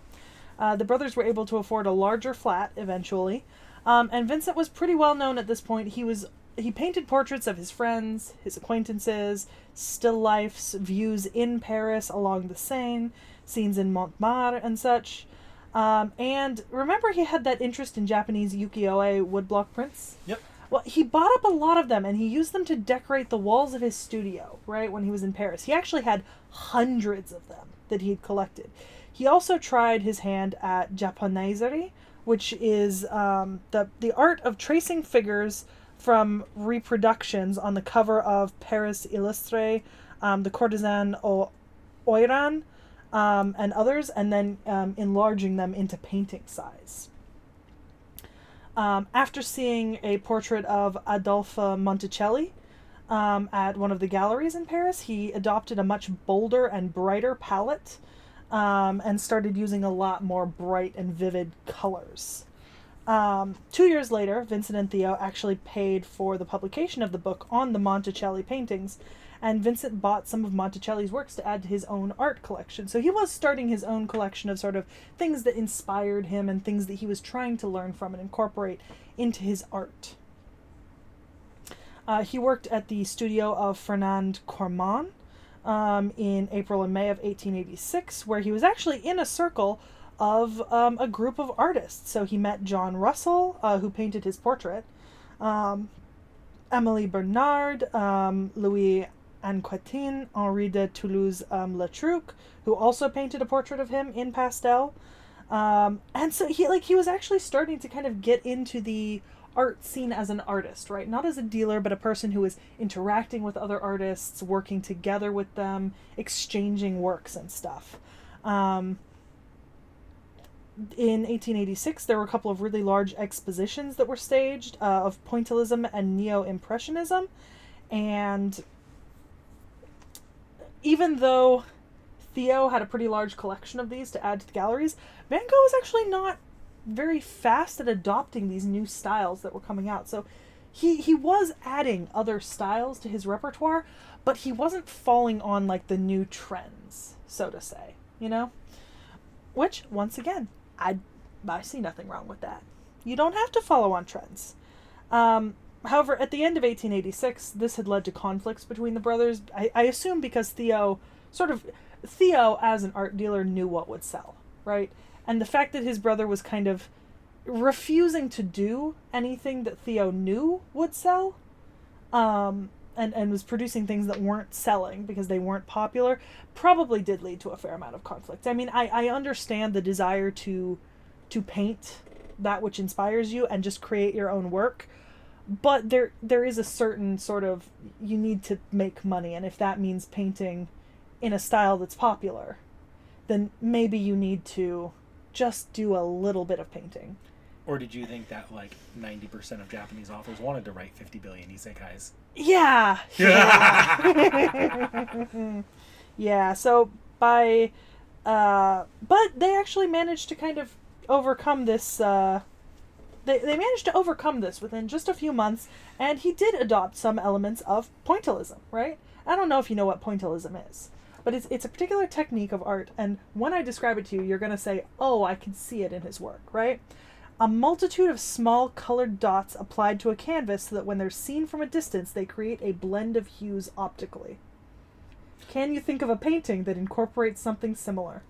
The brothers were able to afford a larger flat eventually, and Vincent was pretty well known at this point. He painted portraits of his friends, his acquaintances, still lifes, views in Paris along the Seine, scenes in Montmartre and such. And remember he had that interest in Japanese ukiyo-e woodblock prints? Yep. Well, he bought up a lot of them, and he used them to decorate the walls of his studio, right, when he was in Paris. He actually had hundreds of them that he'd collected. He also tried his hand at japoniseri, which is the art of tracing figures from reproductions on the cover of Paris Illustré, the Courtisan Oiran, and others, and then enlarging them into painting size. After seeing a portrait of Adolphe Monticelli at one of the galleries in Paris, he adopted a much bolder and brighter palette and started using a lot more bright and vivid colors. 2 years later, Vincent and Theo actually paid for the publication of the book on the Monticelli paintings, and Vincent bought some of Monticelli's works to add to his own art collection. So he was starting his own collection of sort of things that inspired him and things that he was trying to learn from and incorporate into his art. He worked at the studio of Fernand Cormon in April and May of 1886, where he was actually in a circle of a group of artists. So he met John Russell, who painted his portrait, Emily Bernard, Louis Anquetin, Henri de Toulouse-Lautrec, who also painted a portrait of him in pastel. And so he was actually starting to kind of get into the art scene as an artist, right? Not as a dealer, but a person who was interacting with other artists, working together with them, exchanging works and stuff. In 1886, there were a couple of really large expositions that were staged of pointillism and neo-impressionism, and even though Theo had a pretty large collection of these to add to the galleries, Van Gogh was actually not very fast at adopting these new styles that were coming out. So he was adding other styles to his repertoire, but he wasn't falling on like the new trends, so to say, you know? Which, once again, I see nothing wrong with that. You don't have to follow on trends. However, at the end of 1886, this had led to conflicts between the brothers. I assume because Theo, as an art dealer, knew what would sell, right? And the fact that his brother was kind of refusing to do anything that Theo knew would sell, and was producing things that weren't selling because they weren't popular, probably did lead to a fair amount of conflict. I mean, I understand the desire to paint that which inspires you and just create your own work, but there is a certain sort of, you need to make money, and if that means painting in a style that's popular, then maybe you need to just do a little bit of painting. Or did you think that like 90% of Japanese authors wanted to write 50 billion isekais? Yeah. Yeah, so but they actually managed to kind of overcome this, they managed to overcome this within just a few months, and he did adopt some elements of pointillism, right? I don't know if you know what pointillism is, but it's a particular technique of art, and when I describe it to you, you're going to say, oh, I can see it in his work, right? A multitude of small colored dots applied to a canvas so that when they're seen from a distance, they create a blend of hues optically. Can you think of a painting that incorporates something similar?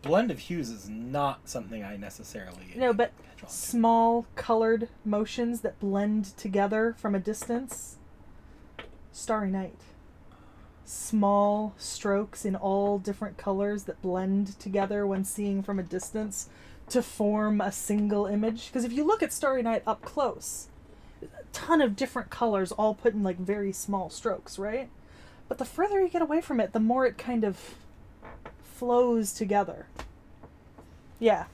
Blend of hues is not something I necessarily... No, but small colored motions that blend together from a distance. Starry Night. Small strokes in all different colors that blend together when seeing from a distance to form a single image. Because if you look at Starry Night up close, a ton of different colors all put in like very small strokes, right? But the further you get away from it, the more it kind of flows together. Yeah.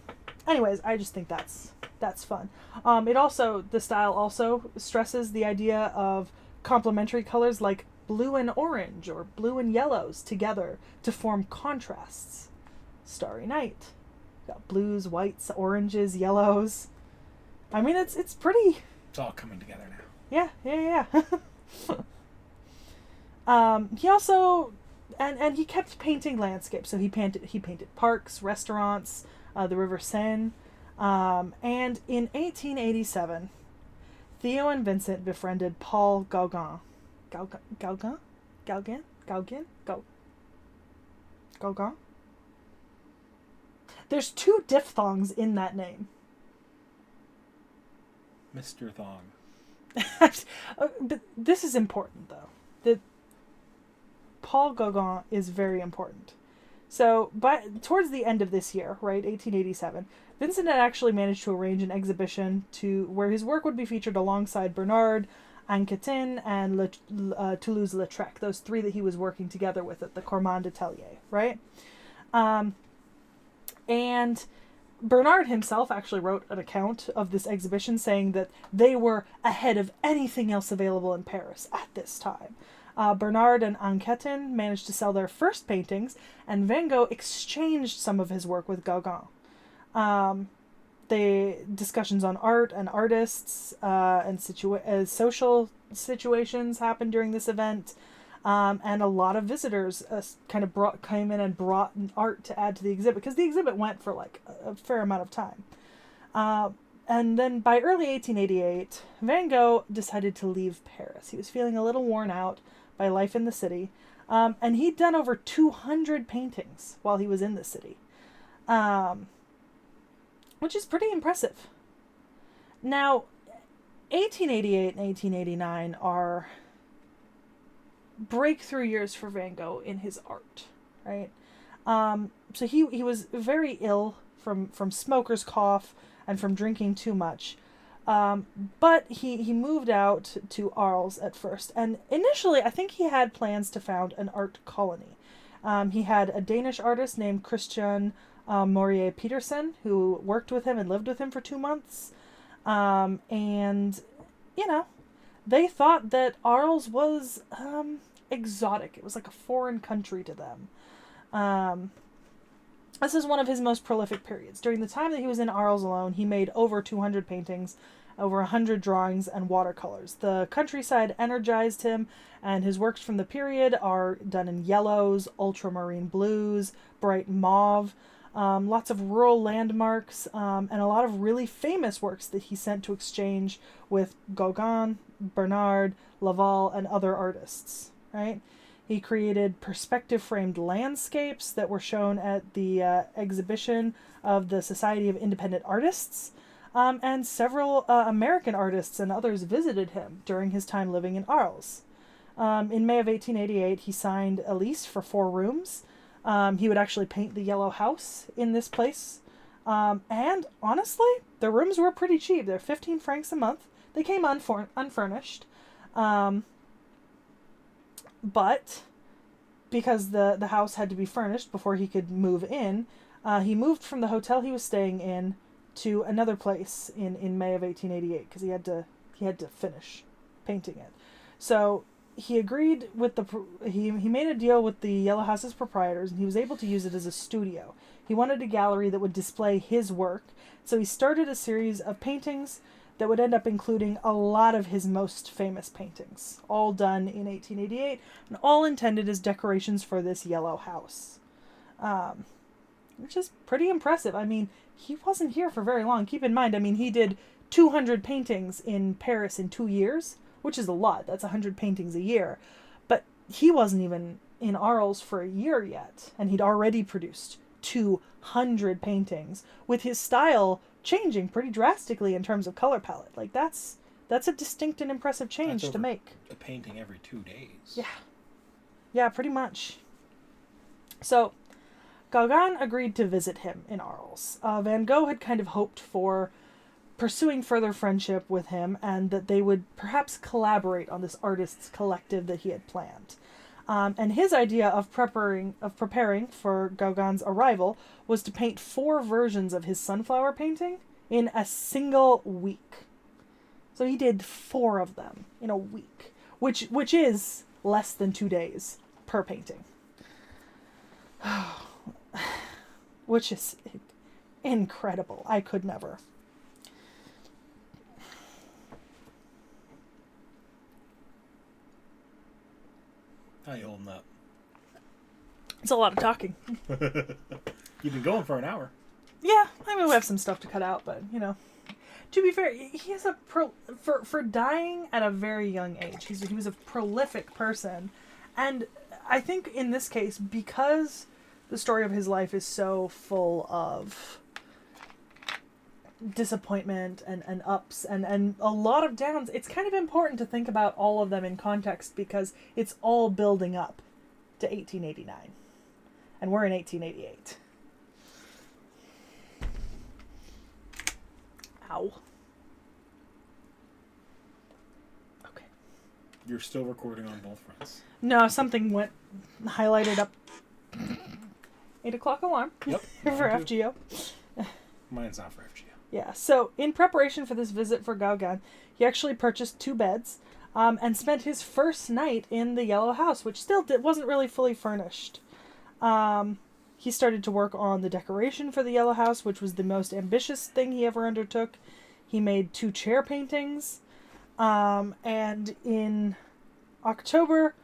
Anyways, I just think that's fun. The style also stresses the idea of complementary colors like blue and orange or blue and yellows together to form contrasts. Starry Night. Got blues, whites, oranges, yellows. I mean, it's pretty... It's all coming together now. Yeah. He also and he kept painting landscapes. So he painted parks, restaurants, the River Seine, and in 1887, Theo and Vincent befriended Paul Gauguin. Gauguin? Gauguin? Gauguin? Gauguin? There's 2 diphthongs in that name. Mr. Thong. But this is important, though. That Paul Gauguin is very important. So, towards the end of this year, right, 1887, Vincent had actually managed to arrange an exhibition where his work would be featured alongside Bernard, Anquetin, and Toulouse-Lautrec, those 3 that he was working together with at the Cormand Atelier, right? And Bernard himself actually wrote an account of this exhibition saying that they were ahead of anything else available in Paris at this time. Bernard and Anquetin managed to sell their first paintings, and Van Gogh exchanged some of his work with Gauguin. The discussions on art and artists and social situations happened during this event, and a lot of visitors came in and brought art to add to the exhibit, because the exhibit went for like a fair amount of time. And then by early 1888, Van Gogh decided to leave Paris. He was feeling a little worn out by life in the city, and he'd done over 200 paintings while he was in the city, which is pretty impressive. Now, 1888 and 1889 are breakthrough years for Van Gogh in his art, right? So he was very ill from smoker's cough and from drinking too much. But he moved out to Arles at first. And initially, I think he had plans to found an art colony. He had a Danish artist named Christian Morier Petersen who worked with him and lived with him for 2 months. And, they thought that Arles was exotic. It was like a foreign country to them. This is one of his most prolific periods. During the time that he was in Arles alone, he made over 200 paintings, over 100 drawings, and watercolors. The countryside energized him, and his works from the period are done in yellows, ultramarine blues, bright mauve, lots of rural landmarks, and a lot of really famous works that he sent to exchange with Gauguin, Bernard, Laval, and other artists, right? He created perspective-framed landscapes that were shown at the exhibition of the Society of Independent Artists, and several American artists and others visited him during his time living in Arles. In May of 1888, he signed a lease for 4 rooms. He would actually paint the Yellow House in this place. And honestly, the rooms were pretty cheap. They're 15 francs a month. They came unfurnished. But because the house had to be furnished before he could move in, he moved from the hotel he was staying in to another place in May of 1888, because he had to finish painting it. So he agreed with he made a deal with the Yellow House's proprietors, and he was able to use it as a studio. He wanted a gallery that would display his work, so he started a series of paintings that would end up including a lot of his most famous paintings, all done in 1888, and all intended as decorations for this Yellow House. Which is pretty impressive. I mean, he wasn't here for very long. Keep in mind, he did 200 paintings in Paris in 2 years, which is a lot. That's 100 paintings a year. But he wasn't even in Arles for a year yet, and he'd already produced 200 paintings, with his style changing pretty drastically in terms of color palette. Like, that's a distinct and impressive change to make. A painting every 2 days. Yeah, pretty much. So Gauguin agreed to visit him in Arles. Van Gogh had kind of hoped for pursuing further friendship with him, and that they would perhaps collaborate on this artists' collective that he had planned. And his idea of preparing for Gauguin's arrival was to paint 4 versions of his sunflower painting in a single week. So he did 4 of them in a week, which is less than 2 days per painting. Which is incredible. I could never. How you holding up? It's a lot of talking. You've been going for an hour. Yeah, I mean, we have some stuff to cut out, but, you know. To be fair, he is for dying at a very young age. He was a prolific person. And I think in this case, because the story of his life is so full of disappointment and ups and a lot of downs, it's kind of important to think about all of them in context because it's all building up to 1889. And we're in 1888. Ow. Okay. You're still recording on both fronts. No, something went highlighted up. 8 o'clock alarm. Yep. For FGO. Mine's not for FGO. Yeah, so in preparation for this visit for Gauguin, he actually purchased 2 beds and spent his first night in the Yellow House, which still wasn't really fully furnished. He started to work on the decoration for the Yellow House, which was the most ambitious thing he ever undertook. He made 2 chair paintings. And in October,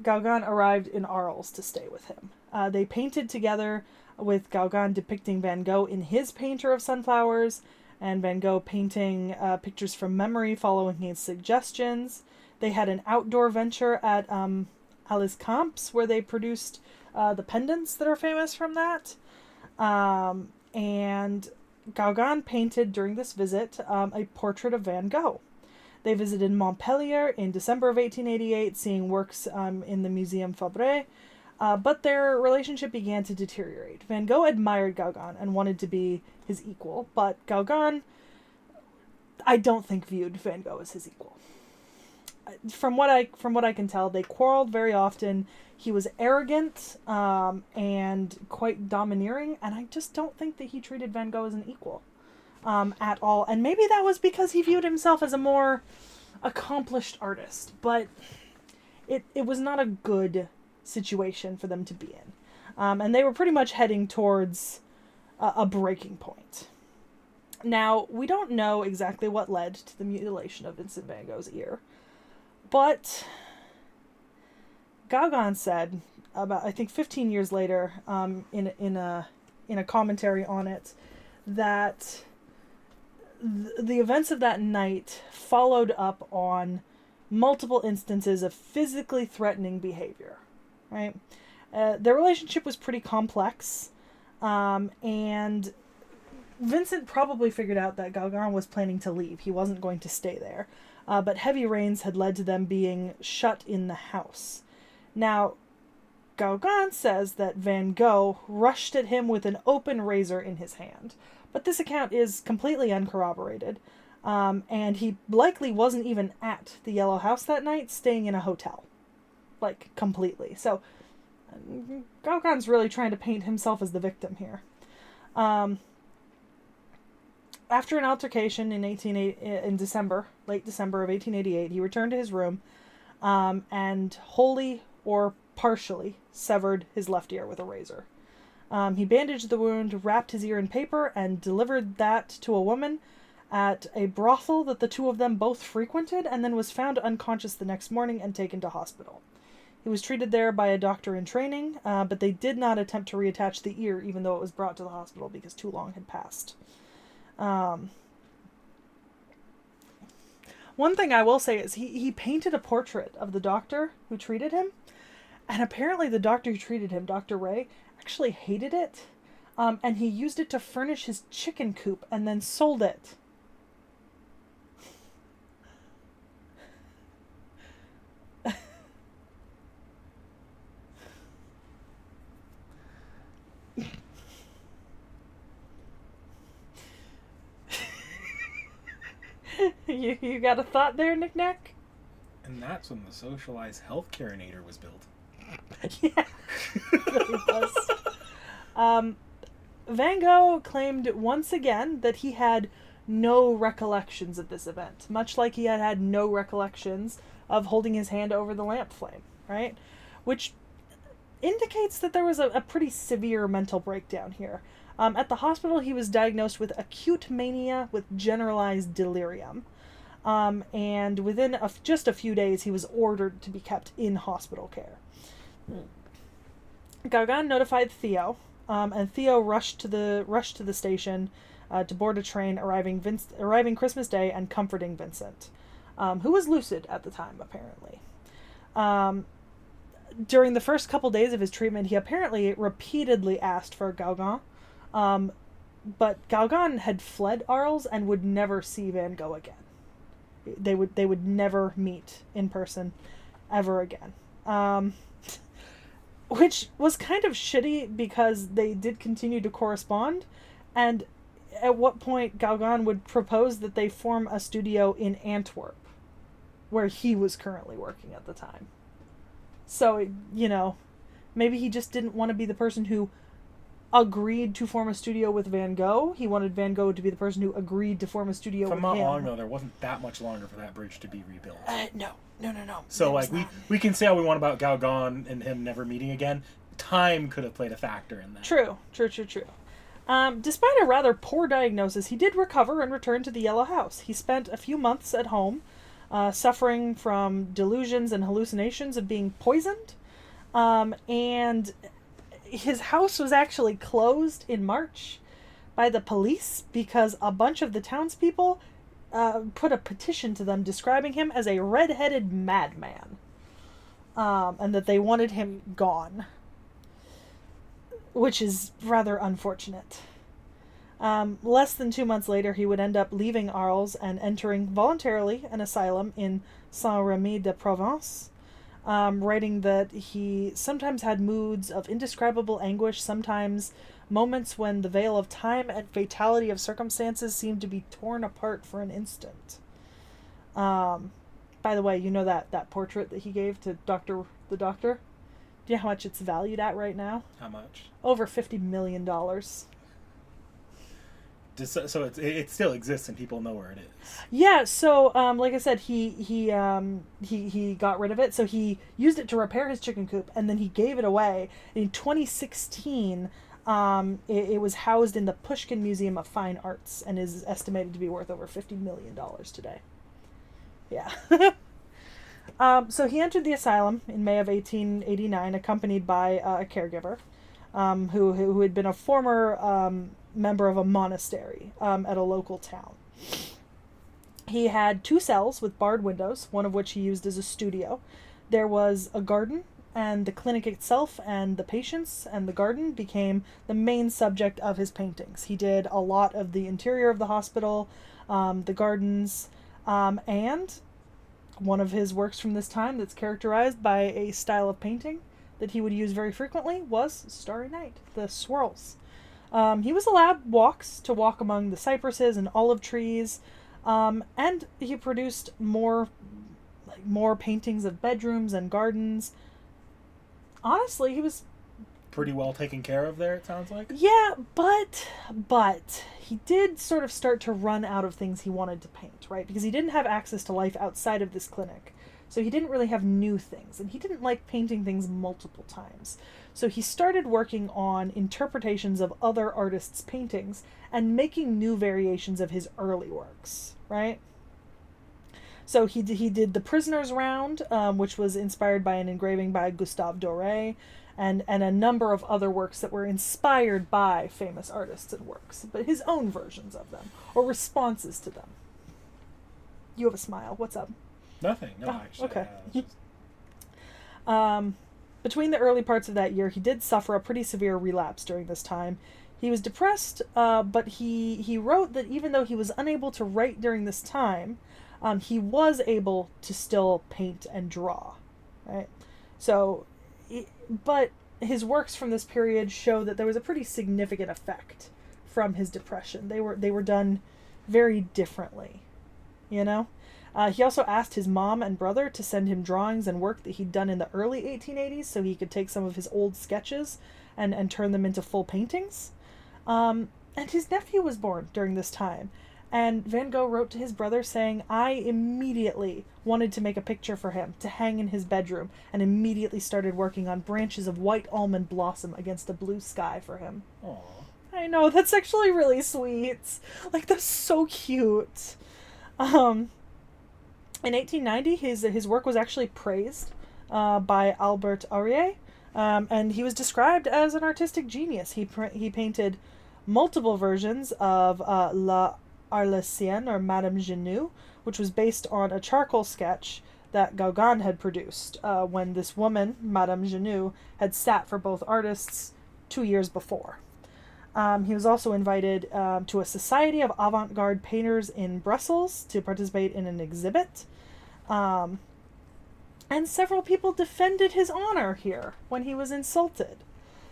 Gauguin arrived in Arles to stay with him. They painted together with Gauguin depicting Van Gogh in his Painter of Sunflowers, and Van Gogh painting pictures from memory following his suggestions. They had an outdoor venture at Arles Camps, where they produced the pendants that are famous from that. And Gauguin painted during this visit a portrait of Van Gogh. They visited Montpellier in December of 1888, seeing works in the Museum Fabre, but their relationship began to deteriorate. Van Gogh admired Gauguin and wanted to be his equal, but Gauguin, I don't think, viewed Van Gogh as his equal. From what I can tell, they quarreled very often. He was arrogant and quite domineering, and I just don't think that he treated Van Gogh as an equal at all. And maybe that was because he viewed himself as a more accomplished artist, but it was not a good situation for them to be in. And they were pretty much heading towards a breaking point. Now, we don't know exactly what led to the mutilation of Vincent Van Gogh's ear, but Gauguin said, about I think 15 years later, in a commentary on it, that the events of that night followed up on multiple instances of physically threatening behavior. Right, their relationship was pretty complex, and Vincent probably figured out that Gauguin was planning to leave. He wasn't going to stay there, but heavy rains had led to them being shut in the house. Now, Gauguin says that Van Gogh rushed at him with an open razor in his hand, but this account is completely uncorroborated, and he likely wasn't even at the Yellow House that night, staying in a hotel. Like, completely. So, Gauguin's really trying to paint himself as the victim here. After an altercation in late December of 1888, he returned to his room and wholly or partially severed his left ear with a razor. He bandaged the wound, wrapped his ear in paper, and delivered that to a woman at a brothel that the two of them both frequented, and then was found unconscious the next morning and taken to hospital. He was treated there by a doctor in training, but they did not attempt to reattach the ear, even though it was brought to the hospital because too long had passed. One thing I will say is he painted a portrait of the doctor who treated him, and apparently the doctor who treated him, Dr. Ray, actually hated it, and he used it to furnish his chicken coop and then sold it. You got a thought there, Knick-Knack? And that's when the socialized healthcare-nator was built. Yeah, it really was. Van Gogh claimed once again that he had no recollections of this event, much like he had no recollections of holding his hand over the lamp flame, right? Which indicates that there was a pretty severe mental breakdown here. At the hospital, he was diagnosed with acute mania with generalized delirium. And within just a few days, he was ordered to be kept in hospital care. Gauguin notified Theo, and Theo rushed to the station to board a train, arriving Christmas Day and comforting Vincent, who was lucid at the time, apparently. During the first couple days of his treatment, he apparently repeatedly asked for Gauguin, but Gauguin had fled Arles and would never see Van Gogh again. They would never meet in person ever again. Which was kind of shitty because they did continue to correspond, and at what point Gauguin would propose that they form a studio in Antwerp, where he was currently working at the time. So, maybe he just didn't want to be the person who agreed to form a studio with Van Gogh. He wanted Van Gogh to be the person who agreed to form a studio with him. If I'm not wrong, though, there wasn't that much longer for that bridge to be rebuilt. No. So, we can say all we want about Gauguin and him never meeting again. Time could have played a factor in that. True. Despite a rather poor diagnosis, he did recover and return to the Yellow House. He spent a few months at home, suffering from delusions and hallucinations of being poisoned, and his house was actually closed in March by the police because a bunch of the townspeople put a petition to them describing him as a red-headed madman, and that they wanted him gone, which is rather unfortunate. Less than 2 months later, he would end up leaving Arles and entering voluntarily an asylum in Saint-Rémy-de-Provence, writing that he sometimes had moods of indescribable anguish, sometimes moments when the veil of time and fatality of circumstances seemed to be torn apart for an instant. By the way, that portrait that he gave to the doctor? Do you know how much it's valued at right now? How much? Over $50 million. So it still exists and people know where it is. Yeah, so like I said, he got rid of it. So he used it to repair his chicken coop, and then he gave it away. In 2016, it was housed in the Pushkin Museum of Fine Arts and is estimated to be worth over $50 million today. Yeah. So he entered the asylum in May of 1889, accompanied by a caregiver, who had been a former member of a monastery at a local town. He had 2 cells with barred windows, one of which he used as a studio. There was a garden, and the clinic itself and the patients and the garden became the main subject of his paintings. He did a lot of the interior of the hospital, the gardens, and one of his works from this time that's characterized by a style of painting that he would use very frequently was Starry Night, the swirls. He was allowed walks to walk among the cypresses and olive trees, and he produced more paintings of bedrooms and gardens. Honestly, he was pretty well taken care of there, it sounds like. Yeah, but he did sort of start to run out of things he wanted to paint, right? Because he didn't have access to life outside of this clinic. So he didn't really have new things, and he didn't like painting things multiple times. So he started working on interpretations of other artists' paintings and making new variations of his early works, right? So he did The Prisoner's Round, which was inspired by an engraving by Gustave Doré, and a number of other works that were inspired by famous artists and works, but his own versions of them, or responses to them. You have a smile. What's up? Nothing. No, actually. Okay. Between the early parts of that year, he did suffer a pretty severe relapse during this time. He was depressed, but he wrote that even though he was unable to write during this time, he was able to still paint and draw, right? So, but his works from this period show that there was a pretty significant effect from his depression. They were done very differently, you know? He also asked his mom and brother to send him drawings and work that he'd done in the early 1880s so he could take some of his old sketches and turn them into full paintings. And his nephew was born during this time. And Van Gogh wrote to his brother saying, "I immediately wanted to make a picture for him to hang in his bedroom and immediately started working on branches of white almond blossom against a blue sky for him." Aww. I know, that's actually really sweet. Like, that's so cute. In 1890, his work was actually praised by Albert Aurier, And he was described as an artistic genius. He painted multiple versions of La Arlesienne, or Madame Genoux, which was based on a charcoal sketch that Gauguin had produced when this woman, Madame Genoux, had sat for both artists 2 years before. He was also invited to a society of avant-garde painters in Brussels to participate in an exhibit. And several people defended his honor here when he was insulted.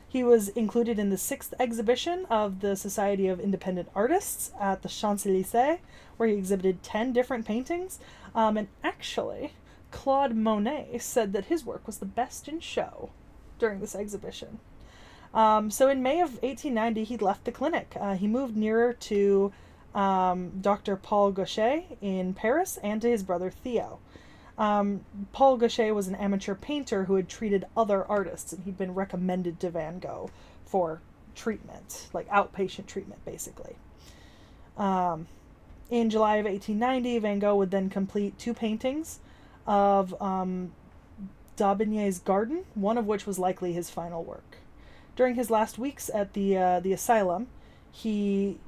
He was included in the 6th exhibition of the Society of Independent Artists at the Champs-Élysées, where he exhibited 10 different paintings. And actually, Claude Monet said that his work was the best in show during this exhibition. So in May of 1890, he left the clinic. He moved nearer to Dr. Paul Gauchet in Paris and to his brother Theo. Paul Gauchet was an amateur painter who had treated other artists, and he'd been recommended to Van Gogh for treatment, like outpatient treatment, basically. In July of 1890, Van Gogh would then complete 2 paintings of Daubigny's garden, one of which was likely his final work. During his last weeks at the asylum, he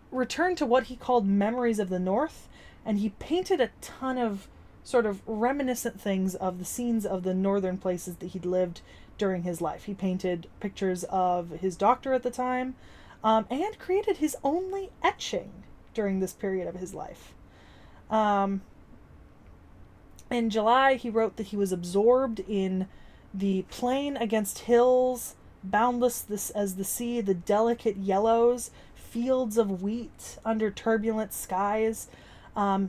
returned to what he called Memories of the North, and he painted a ton of sort of reminiscent things of the scenes of the northern places that he'd lived during his life. He painted pictures of his doctor at the time, and created his only etching during this period of his life. In July, he wrote that he was absorbed in the plain against hills, boundless this as the sea, the delicate yellows, fields of wheat under turbulent skies,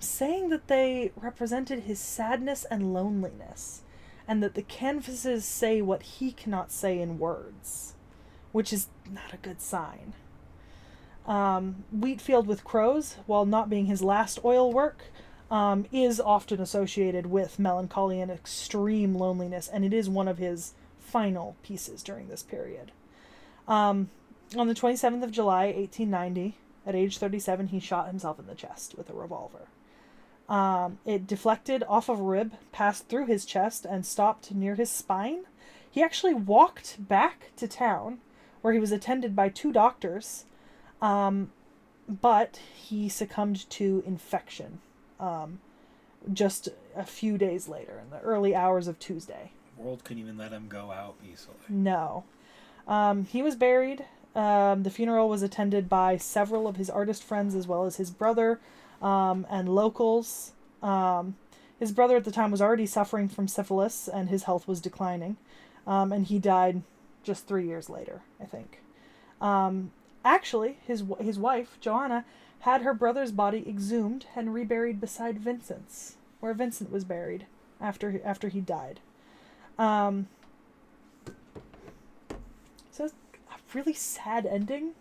saying that they represented his sadness and loneliness, and that the canvases say what he cannot say in words, which is not a good sign. Wheat Field with Crows, while not being his last oil work, is often associated with melancholy and extreme loneliness, and it is one of his final pieces during this period. On the 27th of July, 1890, at age 37, he shot himself in the chest with a revolver. It deflected off of a rib, passed through his chest, and stopped near his spine. He actually walked back to town, where he was attended by 2 doctors, but he succumbed to infection just a few days later, in the early hours of Tuesday. The world couldn't even let him go out easily. No. He was buried. The funeral was attended by several of his artist friends, as well as his brother and locals. His brother at the time was already suffering from syphilis, and his health was declining. And he died just 3 years later, I think. Actually, his wife, Joanna, had her brother's body exhumed and reburied beside Vincent's, where Vincent was buried after he died. So it's a really sad ending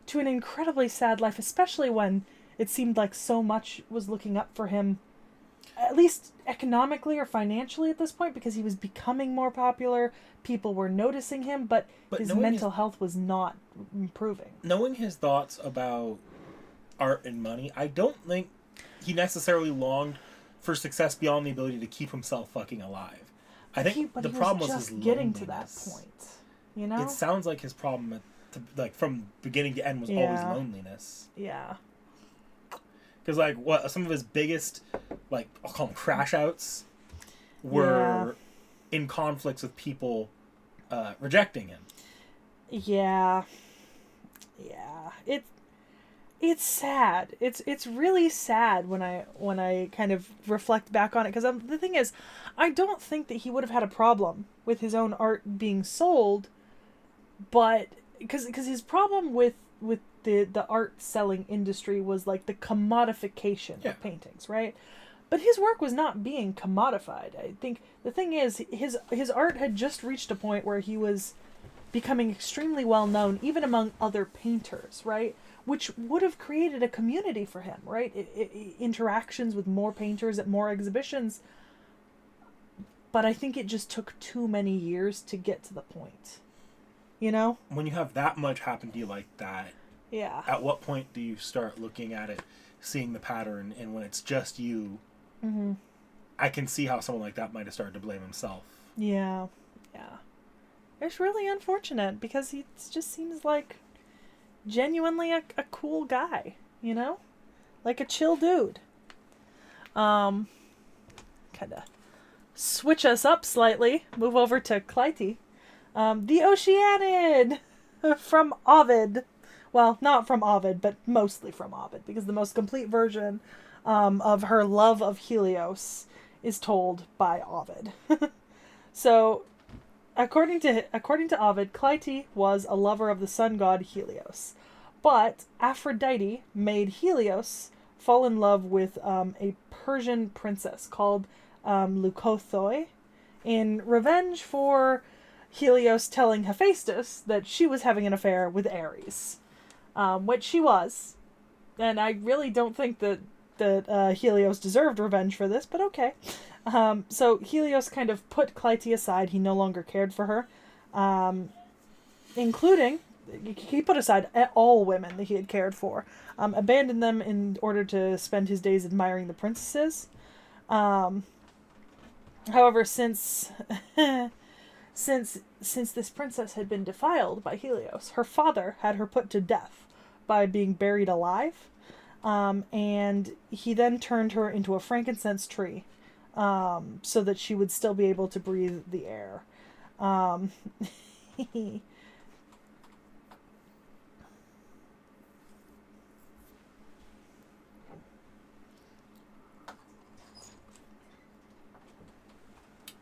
to an incredibly sad life, especially when it seemed like so much was looking up for him, at least economically or financially at this point, because he was becoming more popular. People were noticing him, but his mental health was not improving. Knowing his thoughts about art and money, I don't think he necessarily longed for success beyond the ability to keep himself fucking alive. I think the problem was his loneliness. Getting to that point, you know? It sounds like his problem, from beginning to end, was always loneliness. Yeah. Because, some of his biggest, I'll call them crash outs, were in conflicts with people rejecting him. Yeah. Yeah. It's sad. It's really sad when I kind of reflect back on it, because the thing is, I don't think that he would have had a problem with his own art being sold, but because his problem with the art selling industry was like the commodification of paintings, right? But his work was not being commodified. I think the thing is, his art had just reached a point where he was becoming extremely well known, even among other painters, right? Which would have created a community for him, right? Interactions with more painters at more exhibitions. But I think it just took too many years to get to the point. You know? When you have that much happen to you like that, at what point do you start looking at it, seeing the pattern, and when it's just you, I can see how someone like that might have started to blame himself. Yeah. It's really unfortunate because he just seems like genuinely a cool guy, you know? Like a chill dude. Kind of switch us up slightly. Move over to Clytie. The Oceanid from Ovid. Well, not from Ovid, but mostly from Ovid, because the most complete version of her love of Helios is told by Ovid. So, according to Ovid, Clytie was a lover of the sun god Helios, but Aphrodite made Helios fall in love with a Persian princess called Leucothoi in revenge for Helios telling Hephaestus that she was having an affair with Ares, which she was, and I really don't think that Helios deserved revenge for this, but okay. So Helios kind of put Clytie aside. He no longer cared for her, including, he put aside all women that he had cared for, abandoned them in order to spend his days admiring the princesses. However, since this princess had been defiled by Helios, her father had her put to death by being buried alive, and he then turned her into a frankincense tree, so that she would still be able to breathe the air.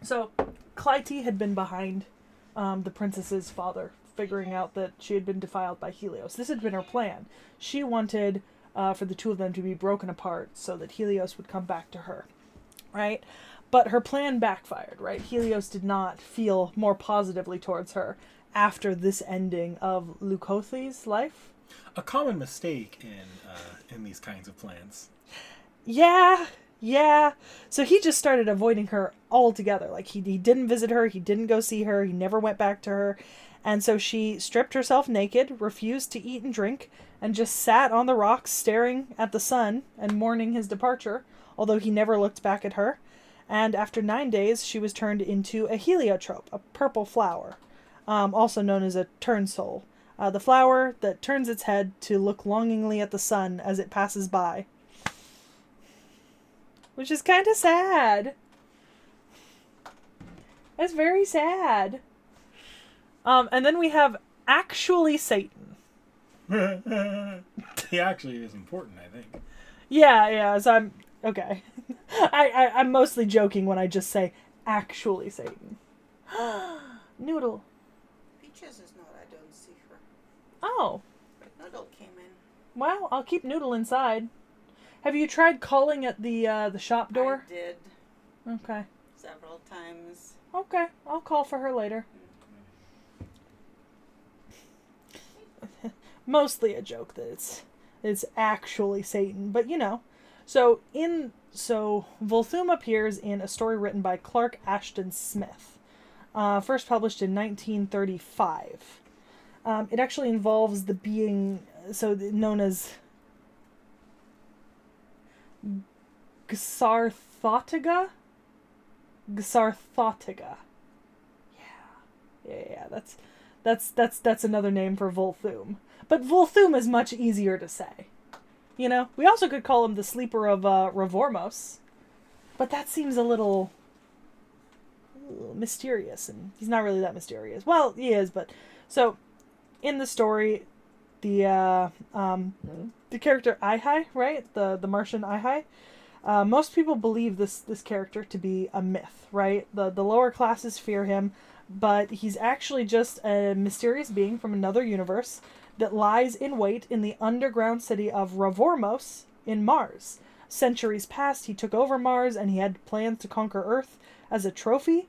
So, Clytie had been behind the princess's father, figuring out that she had been defiled by Helios. This had been her plan. She wanted for the two of them to be broken apart so that Helios would come back to her, right? But her plan backfired, right? Helios did not feel more positively towards her after this ending of Leucothoi's life. A common mistake in these kinds of plans. Yeah. So he just started avoiding her altogether. Like, he didn't visit her, he didn't go see her, he never went back to her. And so she stripped herself naked, refused to eat and drink, and just sat on the rocks staring at the sun and mourning his departure, although he never looked back at her. And after 9 days, she was turned into a heliotrope, a purple flower, also known as a turnsole, the flower that turns its head to look longingly at the sun as it passes by. Which is kind of sad. That's very sad. And then we have actually Satan. He actually is important, I think. Yeah, so I'm... Okay. I'm mostly joking when I just say, actually Satan. Noodle. Peaches is not, I don't see her. Oh. But Noodle came in. Well, I'll keep Noodle inside. Have you tried calling at the shop door? I did. Okay. Several times. Okay, I'll call for her later. Mostly a joke that it's actually Satan, but you know. So Volthoom appears in a story written by Clark Ashton Smith, first published in 1935. It actually involves the being known as Xarthotega. Yeah. That's another name for Volthoom. But Volthoom is much easier to say. You know, we also could call him the sleeper of Ravormos, but that seems a little mysterious, and he's not really that mysterious. Well, he is, but so in the story, the character Ihai, right, the Martian Ihai, most people believe this character to be a myth, right? The lower classes fear him, but he's actually just a mysterious being from another universe that lies in wait in the underground city of Ravormos in Mars. Centuries past, he took over Mars, and he had plans to conquer Earth as a trophy.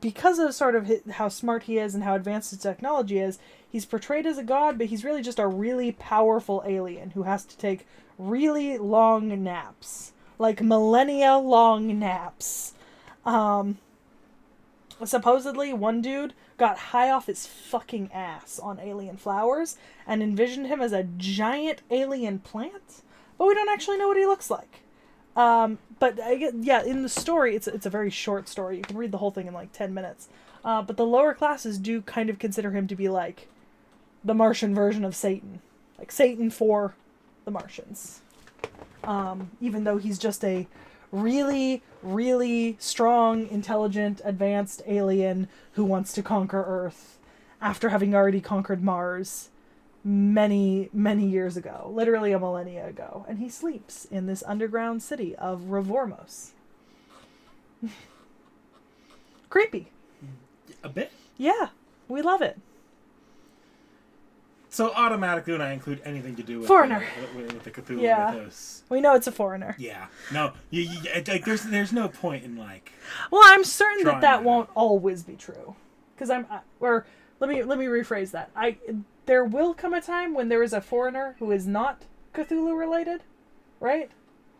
Because of sort of how smart he is and how advanced his technology is, he's portrayed as a god, but he's really just a really powerful alien who has to take really long naps. Like millennia-long naps. Supposedly, one dude got high off his fucking ass on alien flowers and envisioned him as a giant alien plant, but we don't actually know what he looks like. But in the story, it's a very short story. You can read the whole thing in like 10 minutes. But the lower classes do kind of consider him to be like the Martian version of Satan. Like Satan for the Martians. Even though he's just a really, really strong, intelligent, advanced alien who wants to conquer Earth after having already conquered Mars many, many years ago. Literally a millennia ago. And he sleeps in this underground city of Revormos. Creepy. A bit. Yeah, we love it. So automatically, when I include anything to do with Foreigner. With the Cthulhu Yeah. mythos, We know it's a foreigner. yeah, no, like there's no point in like. Well, I'm certain Drawing that that won't always be true, because or let me rephrase that. There will come a time when there is a foreigner who is not Cthulhu related, right?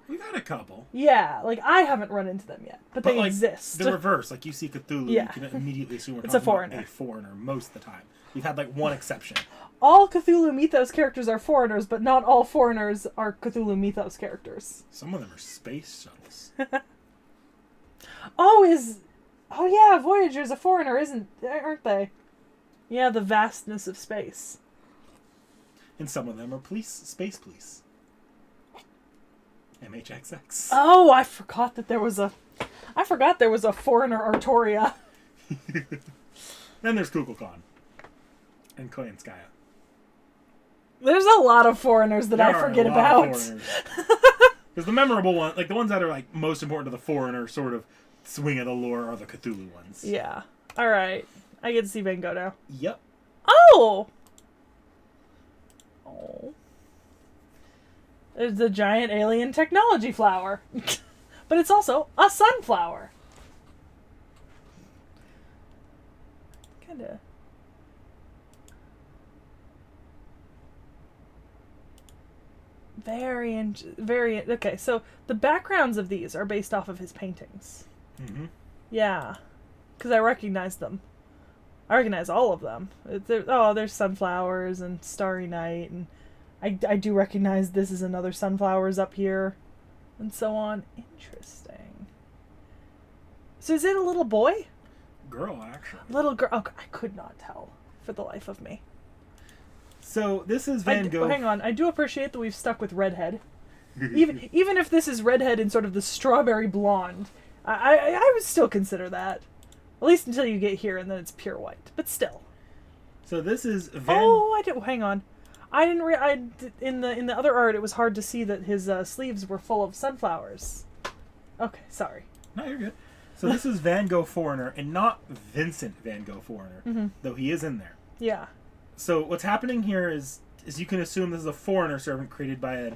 We've had a couple. Yeah, like I haven't run into them yet, but they like, exist. The reverse, like you see Cthulhu, Yeah. you can immediately assume we're It's a talking foreigner. about a foreigner most of the time. We've had like one exception. All Cthulhu Mythos characters are foreigners, but not all foreigners are Cthulhu Mythos characters. Some of them are space shuttles. Oh yeah, Voyager's a foreigner, aren't they? Yeah, the vastness of space. And some of them are space police. MHXX. Oh, I forgot there was a foreigner Artoria. Then there's Kukulkan. And Koyanskaya. There's a lot of foreigners that I There are forget a lot of about. foreigners. Because the memorable one, like the ones that are like most important to the foreigner sort of swing of the lore are the Cthulhu ones. Yeah. Alright. I get to see Van Gogh now. Yep. Oh! Oh. There's the giant alien technology flower. But it's also a sunflower. Kinda. Very, okay, so the backgrounds of these are based off of his paintings. Mm-hmm. Yeah. Because I recognize them. I recognize all of them. There's sunflowers and Starry Night, and I do recognize this is another sunflowers up here, and so on. Interesting. So is it a little boy? Girl, actually. Little girl. Oh, I could not tell for the life of me. So this is Van Gogh. Hang on, I do appreciate that we've stuck with redhead. Even if this is redhead in sort of the strawberry blonde, I would still consider that. At least until you get here, and then it's pure white. But still. So this is Hang on. I didn't. In the other art, it was hard to see that his sleeves were full of sunflowers. Okay, sorry. No, you're good. So this is Van Gogh Foreigner, and not Vincent Van Gogh Foreigner, though he is in there. Yeah. So what's happening here is you can assume this is a foreigner servant created by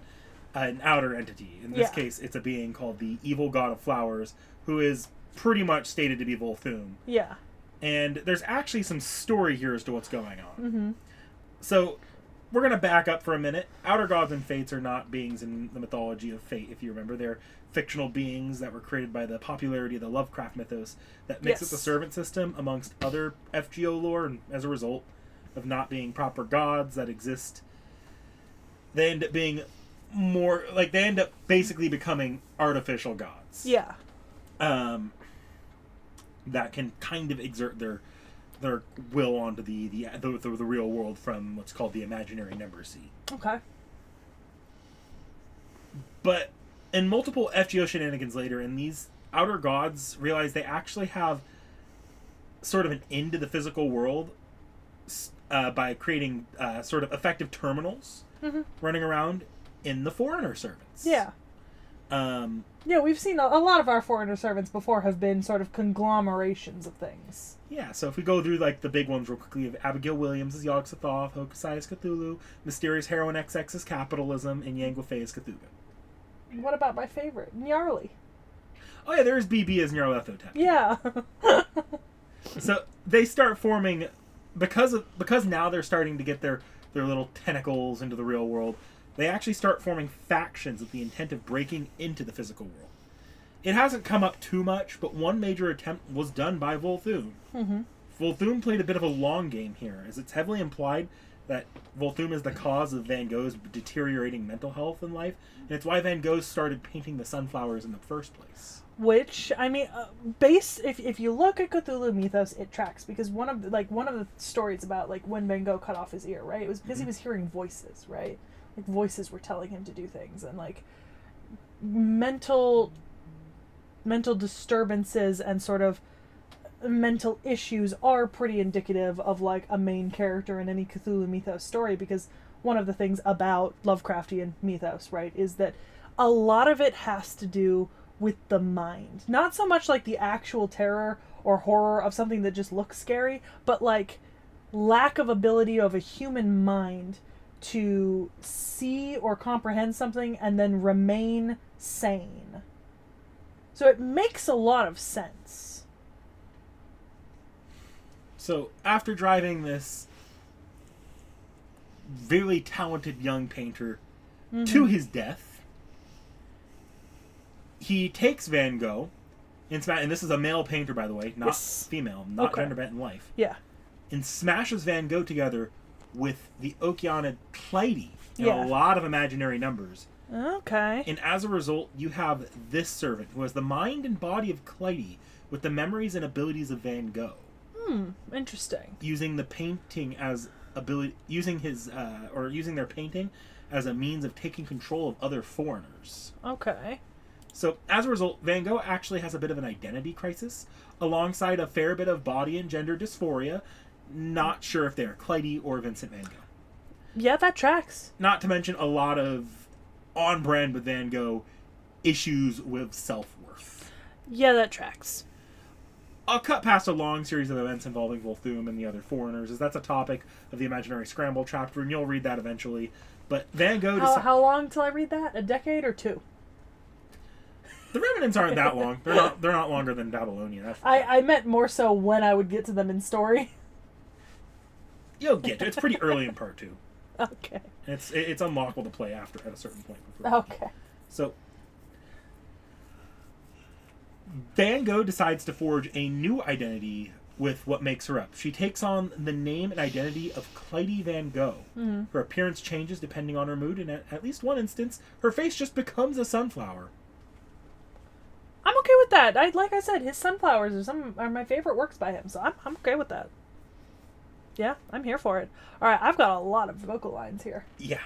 an outer entity. In this case, it's a being called the Evil God of Flowers, who is pretty much stated to be Volthoom. Yeah. And there's actually some story here as to what's going on. Mm-hmm. So we're going to back up for a minute. Outer gods and fates are not beings in the mythology of fate, if you remember. They're fictional beings that were created by the popularity of the Lovecraft mythos that makes it the servant system amongst other FGO lore, and as a result of not being proper gods that exist, they end up being more like they end up basically becoming artificial gods. Yeah. That can kind of exert their will onto the real world from what's called the imaginary number C. Okay. But in multiple FGO shenanigans later, and these outer gods realize they actually have sort of an end to the physical world by creating sort of effective terminals running around in the foreigner servants. Yeah. Yeah, we've seen a lot of our foreigner servants before have been sort of conglomerations of things. Yeah, so if we go through like the big ones real quickly, we have Abigail Williams as Yog-Sothoth, Hokusai as Cthulhu, Mysterious Heroine XX as Capitalism, and Yanguifei as Cthulhu. What about my favorite, Nyarli? Oh yeah, there's BB as Nyarlathotep. Yeah. So they start forming because now they're starting to get their little tentacles into the real world. They actually start forming factions with the intent of breaking into the physical world. It hasn't come up too much, but one major attempt was done by Volthoom. Mm-hmm. Volthoom played a bit of a long game here, as it's heavily implied that Volthum is the cause of Van Gogh's deteriorating mental health in life, and it's why Van Gogh started painting the sunflowers in the first place. Which, I mean, if you look at Cthulhu mythos, it tracks, because one of the stories about like when Van Gogh cut off his ear, right? It was because he was hearing voices, right? Like voices were telling him to do things, and like mental disturbances and sort of mental issues are pretty indicative of like a main character in any Cthulhu mythos story, because one of the things about Lovecraftian mythos, right, is that a lot of it has to do with the mind. Not so much like the actual terror or horror of something that just looks scary, but like lack of ability of a human mind to see or comprehend something and then remain sane. So it makes a lot of sense. So after driving this really talented young painter to his death, he takes Van Gogh, and this is a male painter, by the way, not female, not gender bent in life. Yeah. And smashes Van Gogh together with the Oceanid T.H.E in a lot of imaginary numbers. Okay. And as a result, you have this servant who has the mind and body of T.H.E with the memories and abilities of Van Gogh. Interesting. Using the painting as using their painting as a means of taking control of other foreigners. Okay. So, as a result, Van Gogh actually has a bit of an identity crisis, alongside a fair bit of body and gender dysphoria. Not sure if they're T.H.E or Vincent Van Gogh. Yeah, that tracks. Not to mention a lot of on-brand with Van Gogh issues with self-worth. Yeah, that tracks. I'll cut past a long series of events involving Volthum and the other foreigners, as that's a topic of the Imaginary Scramble chapter, and you'll read that eventually. But Van Gogh... How long till I read that? A decade or two? The Remnants aren't that long. They're not longer than Babylonia. That's I meant more so when I would get to them in story. You'll get to it. It's pretty early in part 2. Okay. It's unlockable to play after at a certain point. Okay. So Van Gogh decides to forge a new identity with what makes her up. She takes on the name and identity of T.H.E Van Gogh. Her appearance changes depending on her mood, and at least one instance, her face just becomes a sunflower. I'm okay with that. Like I said, his sunflowers are my favorite works by him, so I'm okay with that. Yeah, I'm here for it. All right, I've got a lot of vocal lines here. Yeah.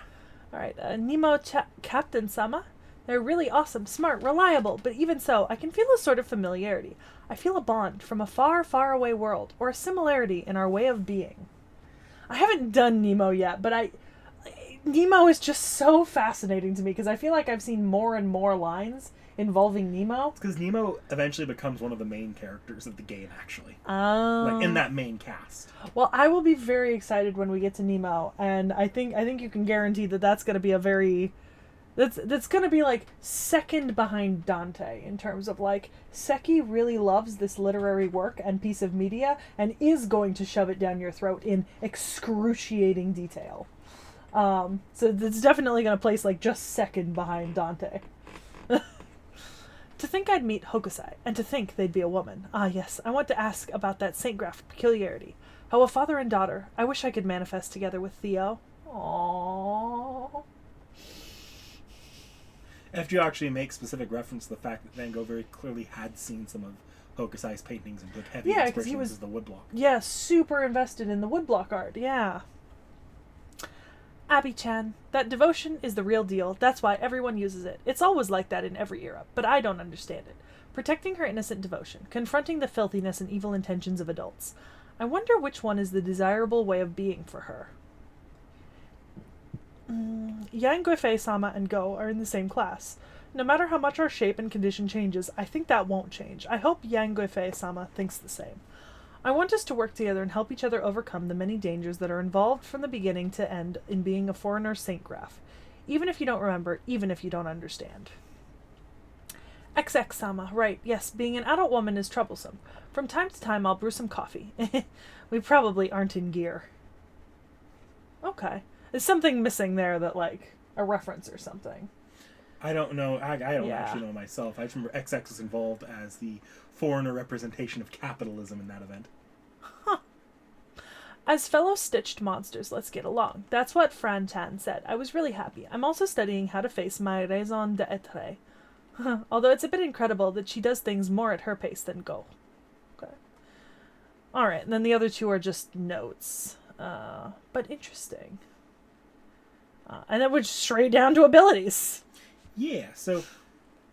All right, Nemo Captain Sama. They're really awesome, smart, reliable, but even so, I can feel a sort of familiarity. I feel a bond from a far, far away world, or a similarity in our way of being. I haven't done Nemo yet, but Nemo is just so fascinating to me, because I feel like I've seen more and more lines involving Nemo. It's because Nemo eventually becomes one of the main characters of the game, actually. Oh. Like, in that main cast. Well, I will be very excited when we get to Nemo, and I think you can guarantee that that's going to be a very... That's going to be, like, second behind Dante in terms of, like, Sekhie really loves this literary work and piece of media and is going to shove it down your throat in excruciating detail. So it's definitely going to place, like, just second behind Dante. To think I'd meet Hokusai, and to think they'd be a woman. Ah, yes, I want to ask about that Saint Graph peculiarity. How a father and daughter, I wish I could manifest together with Theo. Aww. After you actually make specific reference to the fact that Van Gogh very clearly had seen some of Hokusai's paintings and took heavy inspiration as the woodblock. Yeah, super invested in the woodblock art, yeah. Abby-chan, that devotion is the real deal. That's why everyone uses it. It's always like that in every era, but I don't understand it. Protecting her innocent devotion, confronting the filthiness and evil intentions of adults. I wonder which one is the desirable way of being for her. Yang Guifei-sama and Go are in the same class. No matter how much our shape and condition changes, I think that won't change. I hope Yang Guifei-sama thinks the same. I want us to work together and help each other overcome the many dangers that are involved from the beginning to end in being a foreigner Saint Graph. Even if you don't remember, even if you don't understand. XX-sama, right, yes, being an adult woman is troublesome. From time to time I'll brew some coffee. We probably aren't in gear. Okay. There's something missing there that, like, a reference or something. I don't know. I don't actually know myself. I just remember XX was involved as the foreigner representation of capitalism in that event. Huh. As fellow stitched monsters, let's get along. That's what Fran Tan said. I was really happy. I'm also studying how to face my raison d'être. Although it's a bit incredible that she does things more at her pace than Go. Okay. Alright, and then the other two are just notes. But interesting. And then we're straight down to abilities. Yeah, so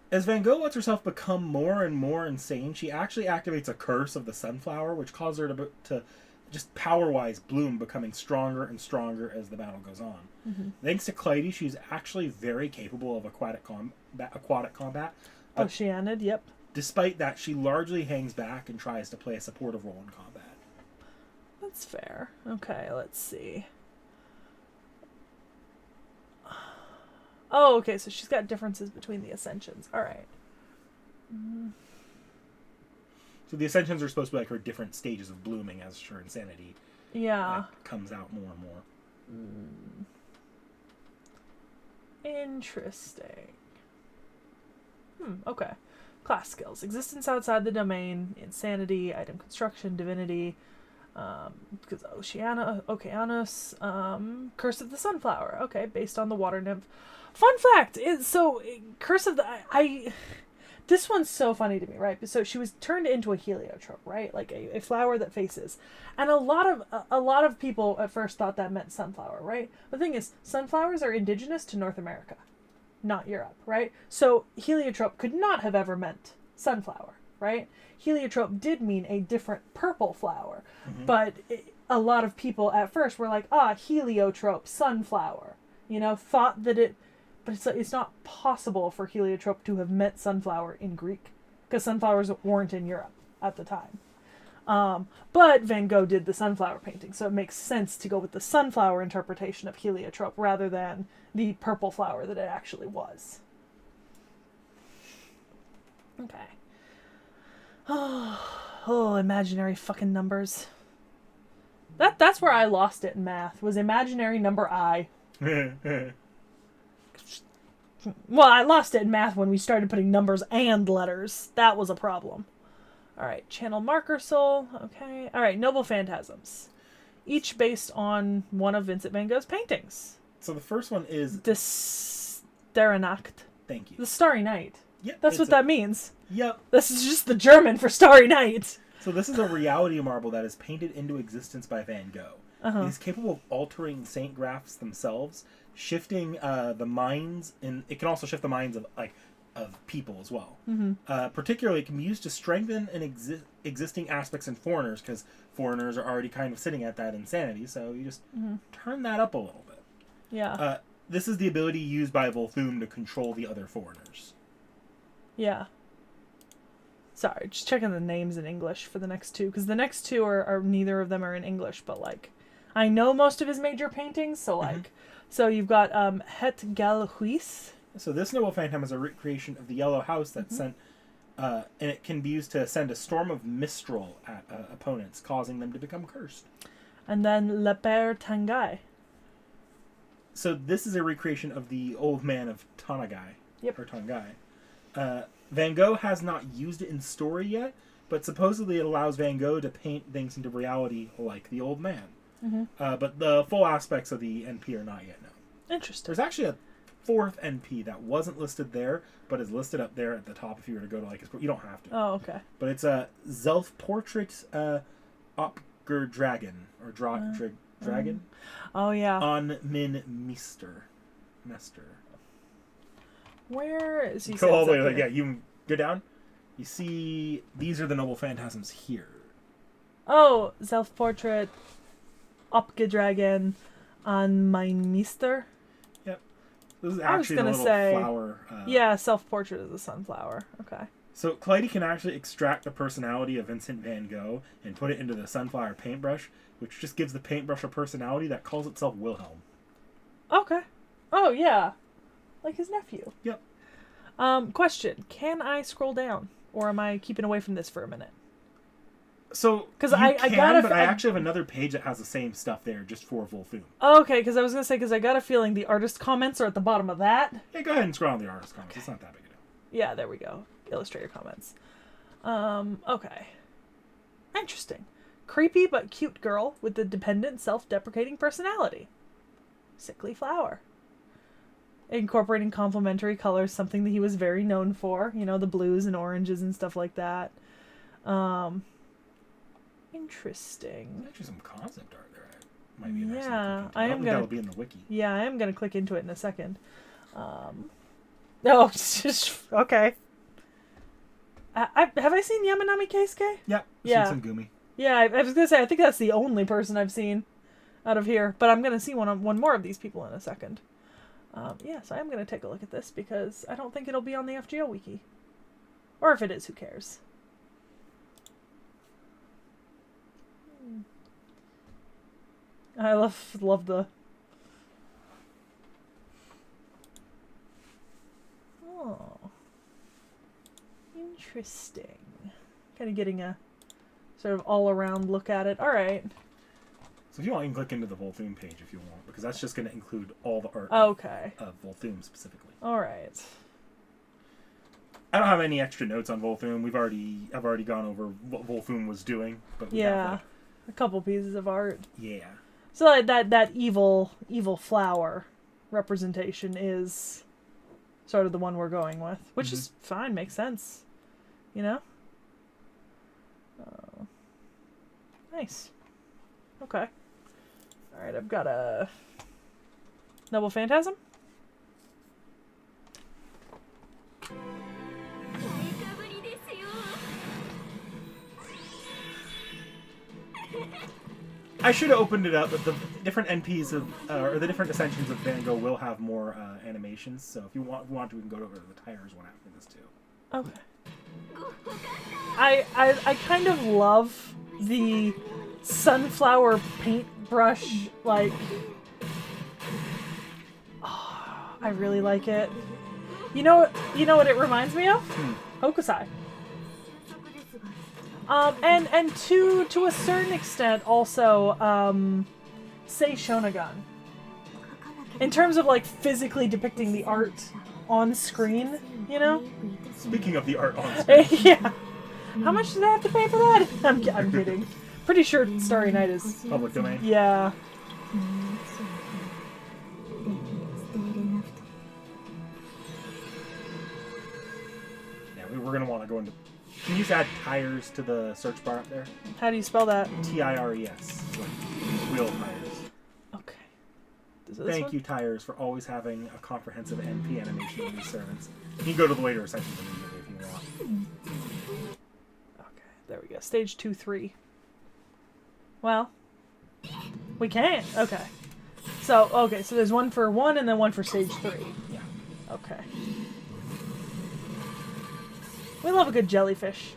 as Van Gogh lets herself become more and more insane, she actually activates a curse of the sunflower, which causes her to just power-wise bloom, becoming stronger and stronger as the battle goes on. Mm-hmm. Thanks to T.H.E, she's actually very capable of aquatic combat. Oceanid, yep. Despite that, she largely hangs back and tries to play a supportive role in combat. That's fair. Okay, let's see. Oh, okay, so she's got differences between the ascensions. Alright. So the ascensions are supposed to be like her different stages of blooming as her insanity comes out more and more. Interesting. Okay. Class skills. Existence outside the domain, insanity, item construction, divinity, because Oceanus, Curse of the Sunflower. Okay, based on the water nymph. Fun fact is, so Curse of the this one's so funny to me, right? So she was turned into a heliotrope, right? Like a flower that faces, and a lot of people at first thought that meant sunflower, right? The thing is, sunflowers are indigenous to North America, not Europe, right? So heliotrope could not have ever meant sunflower, right? Heliotrope did mean a different purple flower, but a lot of people at first were like, heliotrope, sunflower, thought that it. But it's not possible for heliotrope to have meant sunflower in Greek, because sunflowers weren't in Europe at the time. But Van Gogh did the sunflower painting, so it makes sense to go with the sunflower interpretation of heliotrope rather than the purple flower that it actually was. Okay. Oh, imaginary fucking numbers. That's where I lost it in math, was imaginary number I. Well, I lost it in math when we started putting numbers and letters. That was a problem. Alright, channel marker soul. Okay. Alright, noble phantasms. Each based on one of Vincent Van Gogh's paintings. So the first one is... The Starry Nacht. Thank you. The Starry Night. Yep. That's what that means. Yep. This is just the German for Starry Night. So this is a reality marble that is painted into existence by Van Gogh. It is capable of altering saint graphs themselves, shifting the minds, and it can also shift the minds of people as well. Particularly, it can be used to strengthen existing aspects in foreigners, because foreigners are already kind of sitting at that insanity, so you just turn that up a little bit. Yeah. This is the ability used by Volthoom to control the other foreigners. Yeah. Sorry, just checking the names in English for the next two, because the next two are neither of them are in English, but I know most of his major paintings, so so you've got Het Galhuis. So this noble phantom is a recreation of the yellow house that's sent, and it can be used to send a storm of mistral at opponents, causing them to become cursed. And then Le Père Tanguy. So this is a recreation of the old man of Tanagai. Yep. Or Tangai. Van Gogh has not used it in story yet, but supposedly it allows Van Gogh to paint things into reality like the old man. But the full aspects of the NP are not yet known. Interesting. There's actually a fourth NP that wasn't listed there, but is listed up there at the top if you were to go to his... You don't have to. Oh, okay. But it's a Zelfportrait Opgerdragen, or Dragon. Oh, yeah. On Min Mester. Where is he? Go all the way, you can go down. You see, these are the noble phantasms here. Oh, Self-Portrait, Opgedragen, on mein Meester. Yep. This is actually the little flower. Yeah, Self-Portrait is a sunflower. Okay. So T.H.E can actually extract the personality of Vincent Van Gogh and put it into the sunflower paintbrush, which just gives the paintbrush a personality that calls itself Wilhelm. Okay. Oh, yeah. Like his nephew. Yep. Question. Can I scroll down? Or am I keeping away from this for a minute? So, because I actually have another page that has the same stuff there, just for Volthoom. Okay, because I was going to say, because I got a feeling the artist comments are at the bottom of that. Yeah, go ahead and scroll on the artist comments. Okay. It's not that big a deal. Yeah, there we go. Illustrator comments. Okay. Interesting. Creepy but cute girl with a dependent, self-deprecating personality. Sickly flower. Incorporating complementary colors, something that he was very known for. You know, the blues and oranges and stuff like that. Interesting. There's actually some concept art there. Might be interesting. Yeah, I am gonna. That'll be in the wiki. Yeah, I am gonna click into it in a second. Oh, okay. Have I seen Yamanami Keisuke? Yeah. Yeah. Seen some Gumi. Yeah, I was gonna say I think that's the only person I've seen out of here, but I'm gonna see one more of these people in a second. Yeah, so I'm gonna take a look at this because I don't think it'll be on the FGO wiki, or if it is, who cares? I love the. Oh, interesting. Kind of getting a sort of all-around look at it. All right. So if you want, you can click into the Volthoom page if you want, because that's just going to include all the art okay. of Volthoom specifically. All right. I don't have any extra notes on Volthoom. I've already gone over what Volthoom was doing, but we have a couple pieces of art. Yeah. So that evil flower representation is sort of the one we're going with, which is fine, makes sense, you know. Nice. Okay. All right, I've got a Noble Phantasm. I should have opened it up, but the different NPs or the different Ascensions of Van Gogh will have more animations. So if you want to, we can go over to the tires one after this too. Okay. I kind of love the sunflower paintbrush, like. Oh, I really like it. You know what it reminds me of? Hokusai. And to a certain extent also Sei Shonagon. In terms of like physically depicting the art on screen, you know? Speaking of the art on screen. Yeah. How much did I have to pay for that? I'm kidding. Pretty sure Starry Night is public domain. Yeah. Yeah, we're gonna want to go into. Can you just add tires to the search bar up there? How do you spell that? TIRES. Like wheel tires. Okay. Thank you, tires, for always having a comprehensive NP animation of these servants. You can go to the later sections immediately if you want. Okay, there we go. Stage 2-3. Well, we can't. Okay. So there's one for 1 and then one for stage 3. Yeah. Okay. We love a good jellyfish.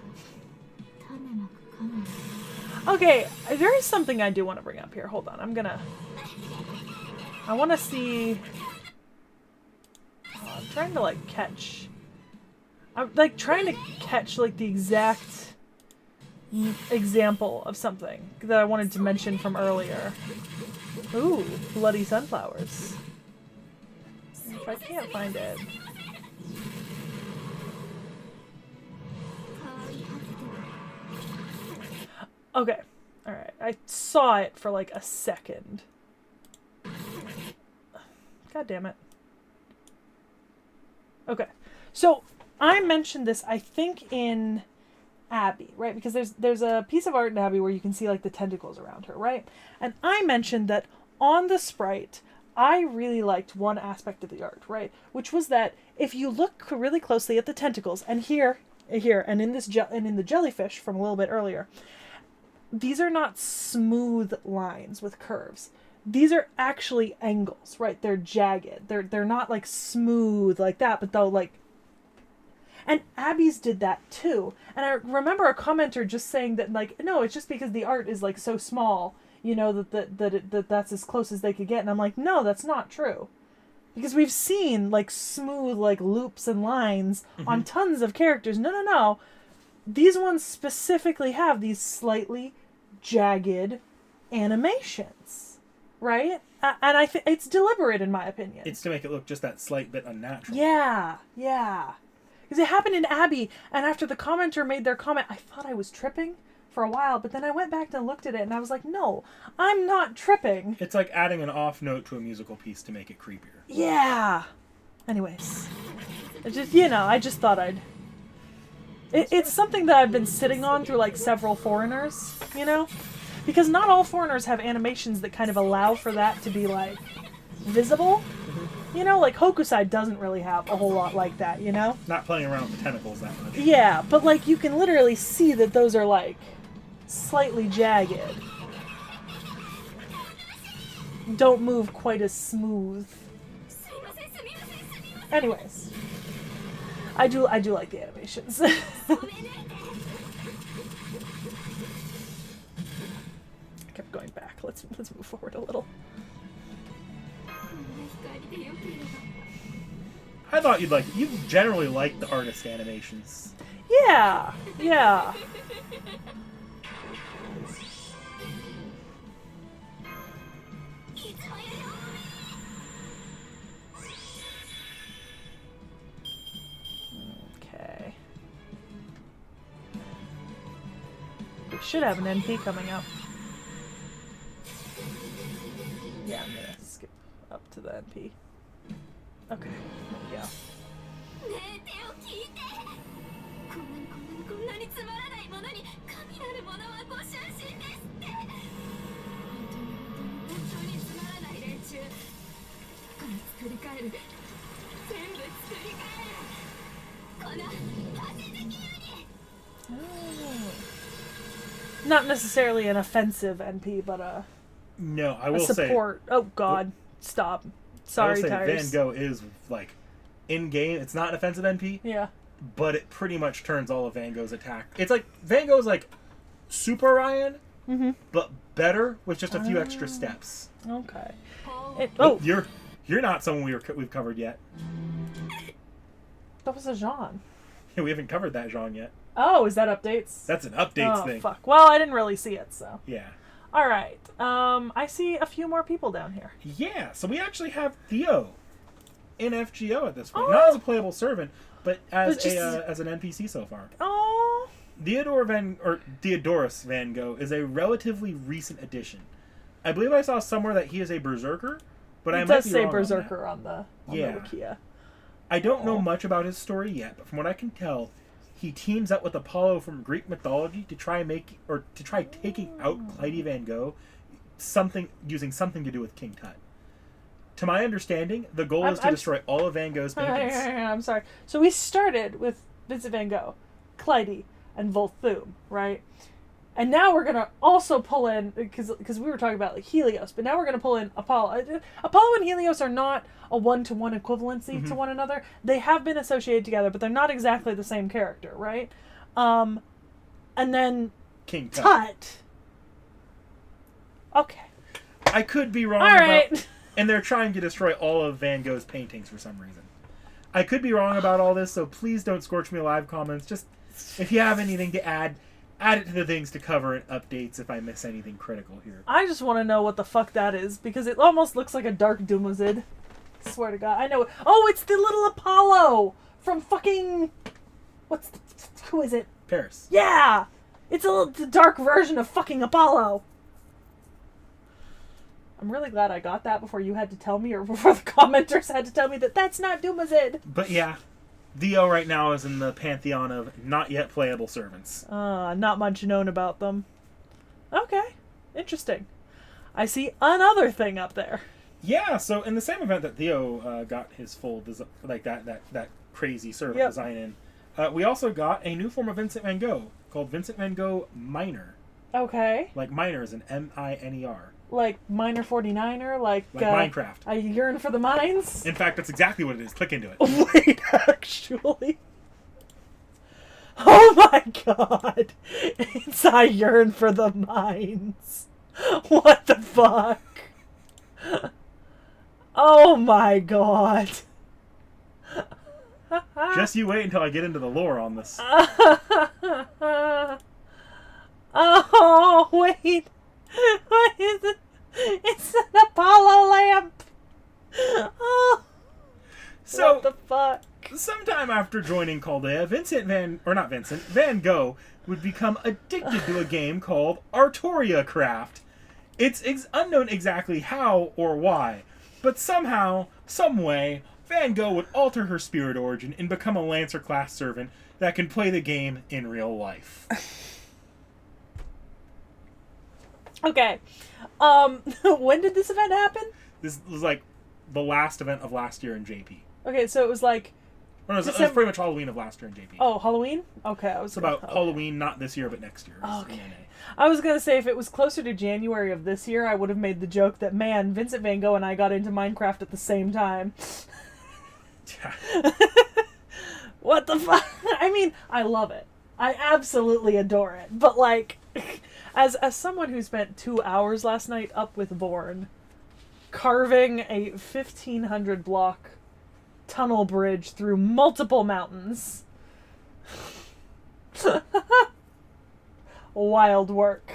Okay, there is something I do want to bring up here. Hold on, I want to see. I'm trying to catch. I'm trying to catch the exact example of something that I wanted to mention from earlier. Ooh, bloody sunflowers. If I can't find it. Okay. Alright. I saw it for a second. God damn it. Okay. So, I mentioned this, I think, in Abby, right? Because there's a piece of art in Abby where you can see, the tentacles around her, right? And I mentioned that on the sprite, I really liked one aspect of the art, right? Which was that if you look really closely at the tentacles, and here, and in the jellyfish from a little bit earlier, these are not smooth lines with curves. These are actually angles, right? They're jagged. They're not smooth like that, but though and Abby's did that too. And I remember a commenter just saying that no, it's just because the art is so small, you know, that's as close as they could get. And I'm like, no, that's not true. Because we've seen smooth loops and lines on tons of characters. No. These ones specifically have these slightly jagged animations, right? And I think it's deliberate, in my opinion. It's to make it look just that slight bit unnatural. Yeah. Because it happened in Abby, and after the commenter made their comment, I thought I was tripping for a while, but then I went back and looked at it, and I was like, no, I'm not tripping. It's like adding an off note to a musical piece to make it creepier. Yeah. Anyways, I just thought I'd... It's something that I've been sitting on through, like, several foreigners, Because not all foreigners have animations that kind of allow for that to be, like, visible. Like, Hokusai doesn't really have a whole lot like that, Not playing around with the tentacles that much. Yeah, but, like, you can literally see that those are, like, slightly jagged. Don't move quite as smooth. Anyways. I do like the animations. I kept going back. Let's move forward a little. I thought you'd like it. You generally like the artist animations. Yeah. Okay. We should have an NP coming up. Yeah, I'm gonna skip up to the NP. Okay, there we go. Not necessarily an offensive NP, but No, I will a support. say. Oh God, stop. Sorry, I will say Tires. Van Gogh is like in game. It's not an offensive NP. Yeah. But it pretty much turns all of Van Gogh's attack. It's like Van Gogh's like Super Ryan, but better with just a few extra steps. Okay. You're not someone we've covered yet. That was a Jean. Yeah, we haven't covered that Jean yet. Oh, is that updates? That's an updates thing. Oh, fuck. Well, I didn't really see it, so. Yeah. All right. I see a few more people down here. Yeah, so we actually have Theo in FGO at this point. Not as a playable servant, but as an NPC so far. Oh. Theodorus Van Gogh is a relatively recent addition. I believe I saw somewhere that he is a berserker, but I might be wrong berserker on the Wikia. I don't know much about his story yet, but from what I can tell, he teams up with Apollo from Greek mythology to try taking out Clyde Van Gogh, using something to do with King Tut. To my understanding, the goal is to destroy all of Van Gogh's paintings. I'm sorry. So we started with Vincent Van Gogh, Clyde, and Volthoom, right? And now we're gonna also pull in, because we were talking about like Helios, but now we're gonna pull in Apollo. Apollo and Helios are not a one-to-one equivalency to one another. They have been associated together, but they're not exactly the same character, right? And then King Tut. Okay. I could be wrong. All right. And they're trying to destroy all of Van Gogh's paintings for some reason. I could be wrong about all this, so please don't scorch me alive comments. Just if you have anything to add it to the things to cover and updates if I miss anything critical here. I just want to know what the fuck that is, because it almost looks like a Dark Dumazid. Swear to God. I know it. Oh, it's the little Apollo from fucking... Who is it? Paris. Yeah! It's the dark version of fucking Apollo. I'm really glad I got that before you had to tell me, or before the commenters had to tell me that that's not Dumazid. But yeah, Theo right now is in the pantheon of not yet playable servants. Not much known about them. Okay, interesting. I see another thing up there. Yeah, so in the same event that Theo got his full that crazy servant design in, we also got a new form of Vincent Van Gogh called Vincent Van Gogh Minor. Okay. Like Minor is an M-I-N-E-R. Like Miner 49er, like Minecraft. I yearn for the mines. In fact, that's exactly what it is. Click into it. Wait, actually. Oh my God! It's I yearn for the mines. What the fuck? Oh my God. Just you wait until I get into the lore on this. Oh, wait. What is it? It's an Apollo lamp. Oh. So, what the fuck? sometime After joining Caldea, Van Gogh would become addicted to a game called Artoria Craft. It's unknown exactly how or why, but somehow, some way, Van Gogh would alter her spirit origin and become a Lancer-class servant that can play the game in real life. Okay. When did this event happen? This was like the last event of last year in JP. Okay, so it was like... Or no, it was pretty much Halloween of last year in JP. Oh, Halloween? Okay, I was... It's about Halloween, not this year, but next year. Okay. I was going to say, if it was closer to January of this year, I would have made the joke that, man, Vincent Van Gogh and I got into Minecraft at the same time. What the fuck? I mean, I love it. I absolutely adore it. But, like, as someone who spent 2 hours last night up with Vorn, carving a 1,500 block tunnel bridge through multiple mountains. Wild work.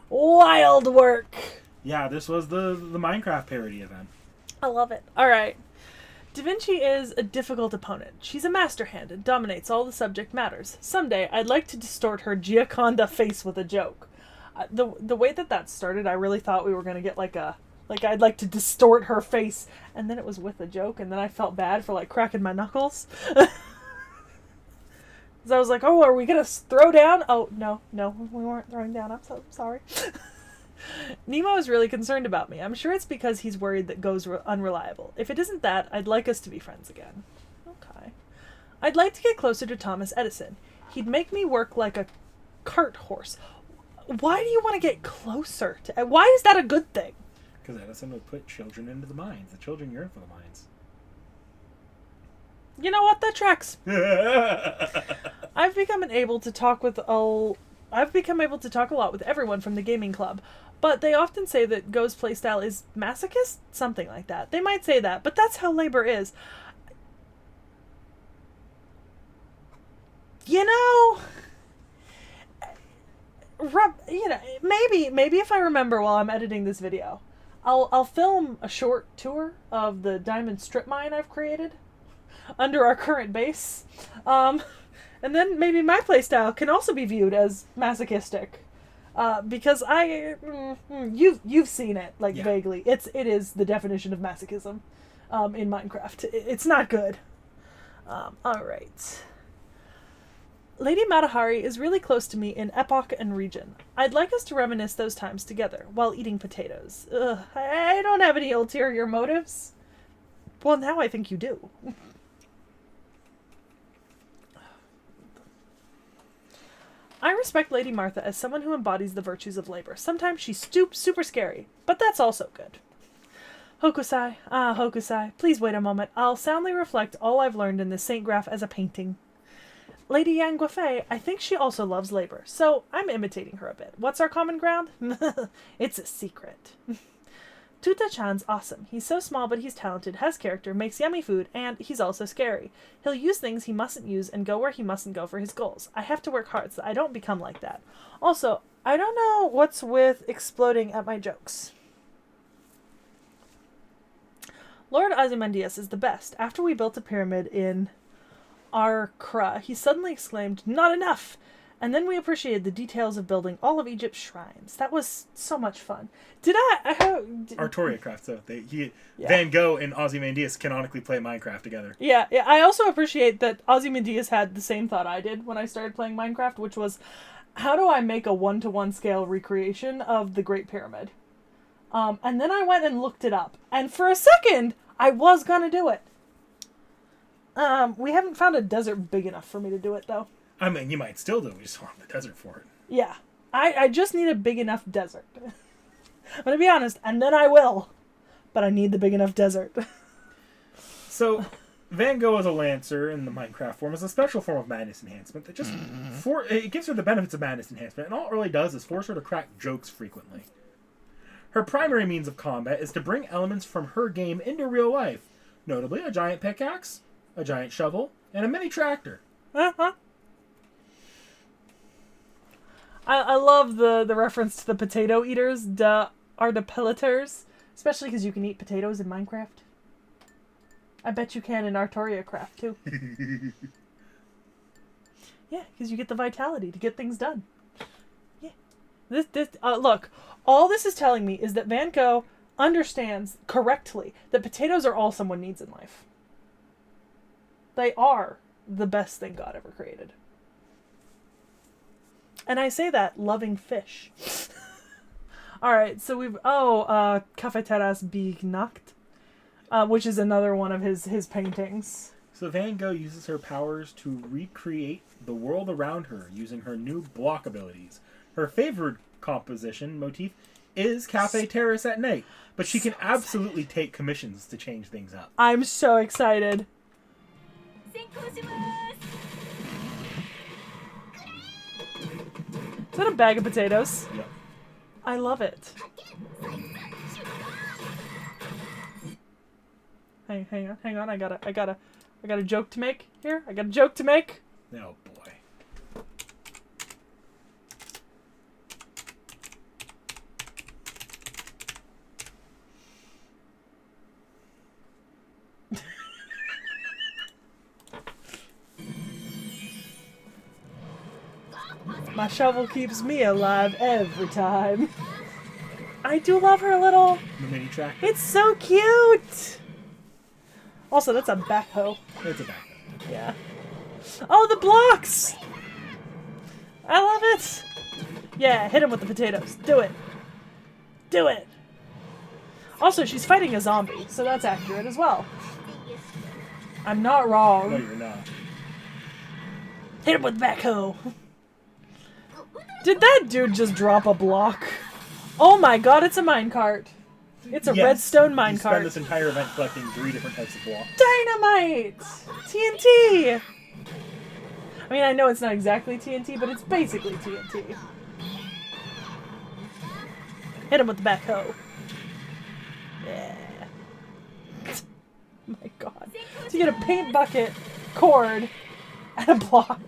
Wild work. Yeah, this was the Minecraft parody event. I love it. Alright. Da Vinci is a difficult opponent. She's a master hand and dominates all the subject matters. Someday, I'd like to distort her Gioconda face with a joke. The way that started, I really thought we were going to get like I'd like to distort her face, and then it was with a joke, and then I felt bad for, like, cracking my knuckles. Because I was like, oh, are we going to throw down? Oh, no, we weren't throwing down. I'm so sorry. Nemo is really concerned about me. I'm sure it's because he's worried that Go's unreliable. If it isn't that, I'd like us to be friends again. Okay. I'd like to get closer to Thomas Edison. He'd make me work like a cart horse. Why do you want to get closer to... Why is that a good thing? Because Edison would put children into the mines. The children yearn for the mines. You know what? That tracks. I've become able to talk a lot with everyone from the gaming club, but they often say that Go's playstyle is masochist? Something like that. They might say that, but that's how labor is. You know... maybe if I remember while I'm editing this video, I'll film a short tour of the diamond strip mine I've created under our current base, and then maybe my playstyle can also be viewed as masochistic, because you've seen it vaguely. It is the definition of masochism, in Minecraft. It's not good. All right. Lady Matahari is really close to me in epoch and region. I'd like us to reminisce those times together, while eating potatoes. Ugh, I don't have any ulterior motives. Well, now I think you do. I respect Lady Martha as someone who embodies the virtues of labor. Sometimes she's super scary, but that's also good. Hokusai, Hokusai, please wait a moment. I'll soundly reflect all I've learned in this Saint Graph as a painting. Lady Yang Guifei, I think she also loves labor, so I'm imitating her a bit. What's our common ground? It's a secret. Tuta-chan's awesome. He's so small, but he's talented, has character, makes yummy food, and he's also scary. He'll use things he mustn't use and go where he mustn't go for his goals. I have to work hard so I don't become like that. Also, I don't know what's with exploding at my jokes. Lord Ozymandias is the best. After we built a pyramid in Arkra, he suddenly exclaimed, "Not enough!" And then we appreciated the details of building all of Egypt's shrines. That was so much fun. Artoria Craft, so Van Gogh and Ozymandias canonically play Minecraft together. Yeah, I also appreciate that Ozymandias had the same thought I did when I started playing Minecraft, which was, how do I make a 1-to-1 scale recreation of the Great Pyramid? And then I went and looked it up. And for a second, I was gonna do it. We haven't found a desert big enough for me to do it, though. I mean, you might still do it. We just want the desert for it. Yeah. I just need a big enough desert. I'm going to be honest, and then I will. But I need the big enough desert. So, Van Gogh as a Lancer in the Minecraft form is a special form of madness enhancement that just... it gives her the benefits of madness enhancement, and all it really does is force her to crack jokes frequently. Her primary means of combat is to bring elements from her game into real life. Notably, a giant pickaxe, a giant shovel, and a mini tractor. Uh-huh. I love the reference to the potato eaters, the artipelators, especially because you can eat potatoes in Minecraft. I bet you can in Artoria Craft, too. Yeah, because you get the vitality to get things done. Yeah. Look, all this is telling me is that Van Gogh understands correctly that potatoes are all someone needs in life. They are the best thing God ever created. And I say that loving fish. Alright, so we've... Cafeteras Big Nacht, which is another one of his paintings. So Van Gogh uses her powers to recreate the world around her using her new block abilities. Her favorite composition motif is Cafe Terrace at night, but she can absolutely take commissions to change things up. I'm so excited. Is that a bag of potatoes? Yep. I love it. Hang on. I got a joke to make here. I got a joke to make. Oh boy. My shovel keeps me alive every time. I do love her little... The mini track. It's so cute! Also, that's a backhoe. It's a backhoe. Yeah. Oh, the blocks! I love it! Yeah, hit him with the potatoes. Do it. Do it! Also, she's fighting a zombie, so that's accurate as well. I'm not wrong. No, you're not. Hit him with the backhoe. Did that dude just drop a block? Oh my god, it's a minecart. It's a redstone You spend minecart. this entire event collecting 3 different types of blocks. Dynamite! TNT! I mean, I know it's not exactly TNT, but it's basically TNT. Hit him with the backhoe. Yeah. My god. So you get a paint bucket, cord, and a block.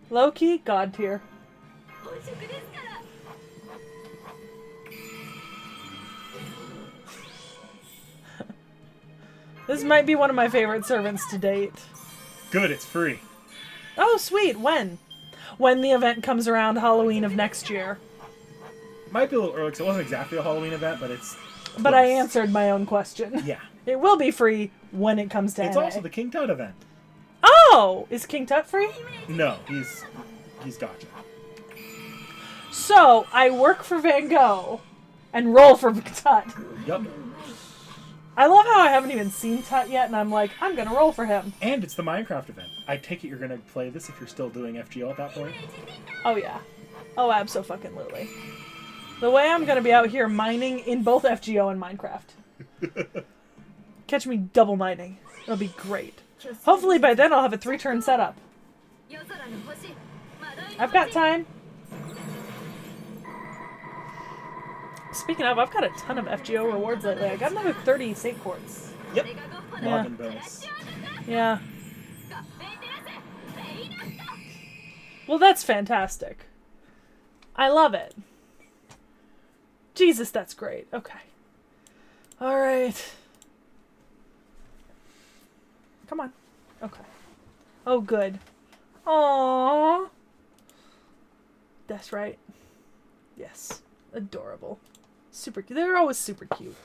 Low-key, God tier. This might be one of my favorite servants to date. Good, it's free. Oh, sweet. When? When the event comes around Halloween of next year. Might be a little early because it wasn't exactly a Halloween event, but it's... But I answered my own question. Yeah. It will be free when it comes to It's NA. also the King Tut event. Oh! Is King Tut free? No, he's gotcha. So, I work for Van Gogh and roll for Tut. Yup. I love how I haven't even seen Tut yet, and I'm like, I'm gonna roll for him. And it's the Minecraft event. I take it you're going to play this if you're still doing FGO at that point? Oh, yeah. Oh, abso-fucking-lutely. The way I'm gonna be out here mining in both FGO and Minecraft. Catch me double mining. It'll be great. Hopefully by then I'll have a 3-turn setup. I've got time. Speaking of, I've got a ton of FGO rewards lately. I got another 30 Sate Quartz. Yep. Yeah. Login bonus. Yeah. Well, that's fantastic. I love it. Jesus, that's great. Okay. Alright. Come on. Okay. Oh, good. Aww. That's right. Yes. Adorable. Super cute. They're always super cute.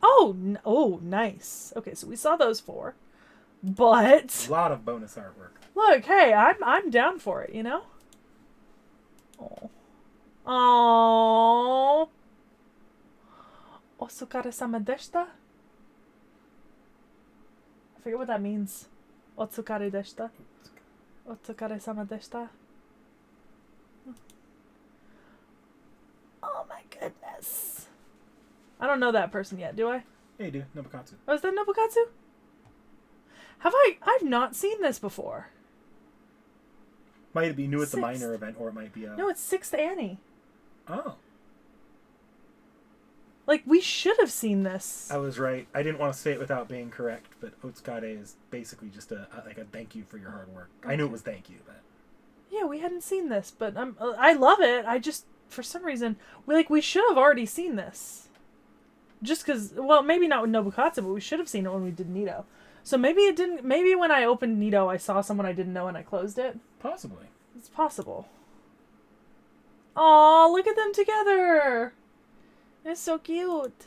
Oh, nice. Okay, so we saw those 4. But A lot of bonus artwork. look, hey, I'm down for it, you know? Oh. Oh. Otsukare-sama deshita? I forget what that means. Otsukare deshita? Otsukare-sama deshita? Oh my goodness. I don't know that person yet, do I? Yeah, you do. Nobukatsu. Oh, is that Nobukatsu? I've not seen this before. Might be new at the Sixth. minor event, or it might be a... No, it's 6th Annie. Oh. Like, we should have seen this. I was right. I didn't want to say it without being correct, but Otskade is basically just a thank you for your hard work. Okay. I knew it was thank you, but... Yeah, we hadn't seen this, but I love it. I just, for some reason, we should have already seen this. Just because, well, maybe not with Nobukatsu, but we should have seen it when we did Nito. So maybe it didn't, maybe when I opened Nito, I saw someone I didn't know and I closed it. Possibly. It's possible. Aw, look at them together. They're so cute.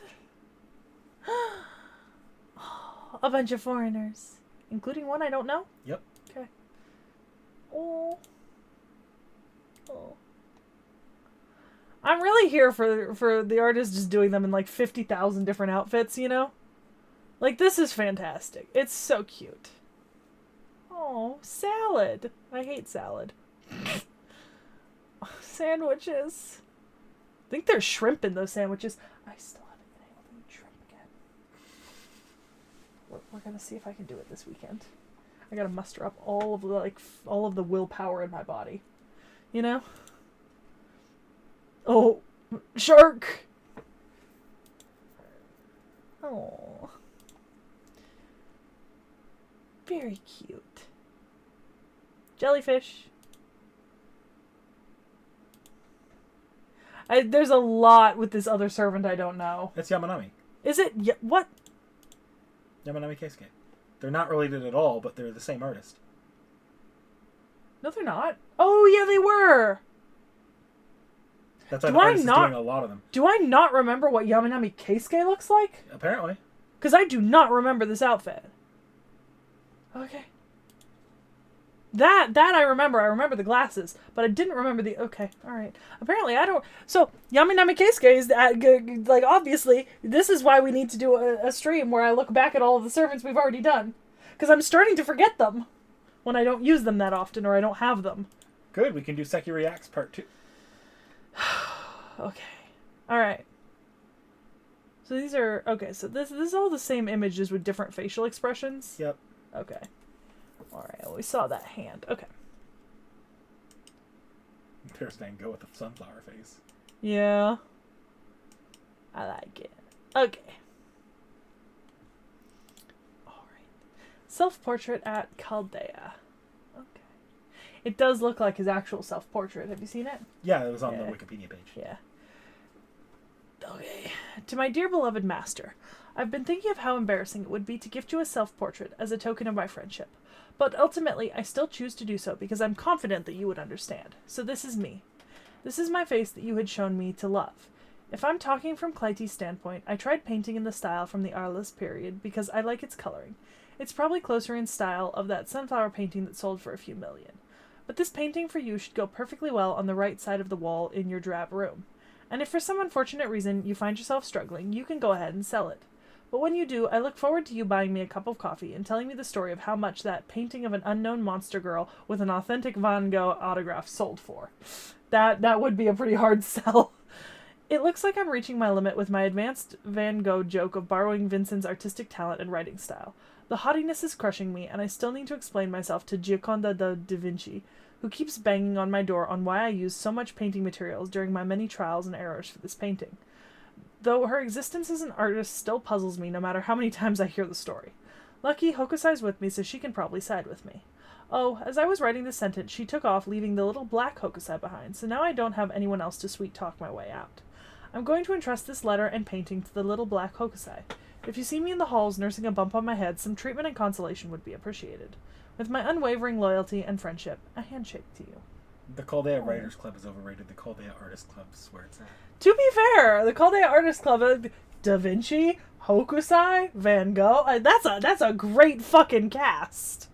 A bunch of foreigners. Including one I don't know? Yep. Okay. Oh. Oh. I'm really here for the artist just doing them in like 50,000 different outfits, you know? Like, this is fantastic. It's so cute. Oh, salad. I hate salad. Sandwiches. I think there's shrimp in those sandwiches. I still haven't been able to eat shrimp again. We're gonna see if I can do it this weekend. I gotta muster up all of the willpower in my body. You know? Oh, shark! Oh. Very cute. Jellyfish. There's a lot with this other servant I don't know. That's Yamanami. Is it? What? Yamanami Keisuke. They're not related at all, but they're the same artist. No, they're not. Oh, yeah, they were. That's why the artist is doing a lot of them. Do I not remember what Yamanami Keisuke looks like? Apparently. Because I do not remember this outfit. Okay. That I remember. I remember the glasses, but I didn't remember the... Okay, alright. Apparently, I don't... So, Yamanami Keisuke is... like, obviously, this is why we need to do a stream where I look back at all of the servants we've already done. Because I'm starting to forget them when I don't use them that often or I don't have them. Good, we can do Sekhie Reacts Part 2. Okay. Alright. So these are... Okay, so this is all the same images with different facial expressions? Yep. Okay. Alright, well, we saw that hand. Okay. There's Van Gogh with the sunflower face. Yeah. I like it. Okay. Alright. Self-portrait at Chaldea. Okay. It does look like his actual self-portrait. Have you seen it? Yeah, it was on the Wikipedia page. Yeah. Okay. To my dear beloved master, I've been thinking of how embarrassing it would be to gift you a self-portrait as a token of my friendship. But ultimately, I still choose to do so because I'm confident that you would understand. So this is me. This is my face that you had shown me to love. If I'm talking from Clytie's standpoint, I tried painting in the style from the Arles period because I like its coloring. It's probably closer in style of that sunflower painting that sold for a few million. But this painting for you should go perfectly well on the right side of the wall in your drab room. And if for some unfortunate reason you find yourself struggling, you can go ahead and sell it. But when you do, I look forward to you buying me a cup of coffee and telling me the story of how much that painting of an unknown monster girl with an authentic Van Gogh autograph sold for. That would be a pretty hard sell. It looks like I'm reaching my limit with my advanced Van Gogh joke of borrowing Vincent's artistic talent and writing style. The haughtiness is crushing me, and I still need to explain myself to Gioconda da Vinci, who keeps banging on my door on why I use so much painting materials during my many trials and errors for this painting. Though her existence as an artist still puzzles me no matter how many times I hear the story. Lucky Hokusai's with me, so she can probably side with me. Oh, as I was writing this sentence, she took off, leaving the little black Hokusai behind, so now I don't have anyone else to sweet-talk my way out. I'm going to entrust this letter and painting to the little black Hokusai. If you see me in the halls nursing a bump on my head, some treatment and consolation would be appreciated. With my unwavering loyalty and friendship, a handshake to you. The Chaldea Writers Club is overrated. The Chaldea Artist Club is where it's at. To be fair, the Chaldea Artist Club, Da Vinci, Hokusai, Van Gogh, that's a great fucking cast.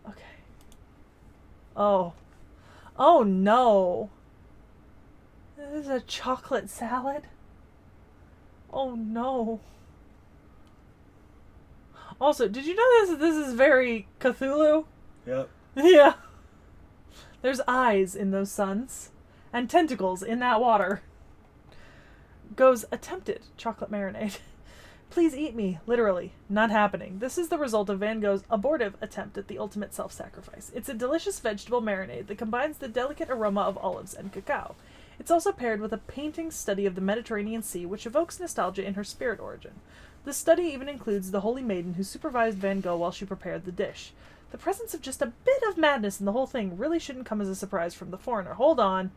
Okay. Oh. Oh no. This is a chocolate salad? Oh no. Also, did you know this is very Cthulhu? Yep. Yeah. There's eyes in those suns. And tentacles in that water. Goes attempted chocolate marinade. please eat me, literally. Not happening. This is the result of Van Gogh's abortive attempt at the ultimate self-sacrifice. It's a delicious vegetable marinade that combines the delicate aroma of olives and cacao. It's also paired with a painting study of the Mediterranean Sea, which evokes nostalgia in her spirit origin. The study even includes the holy maiden who supervised Van Gogh while she prepared the dish. The presence of just a bit of madness in the whole thing really shouldn't come as a surprise from the foreigner. Hold on.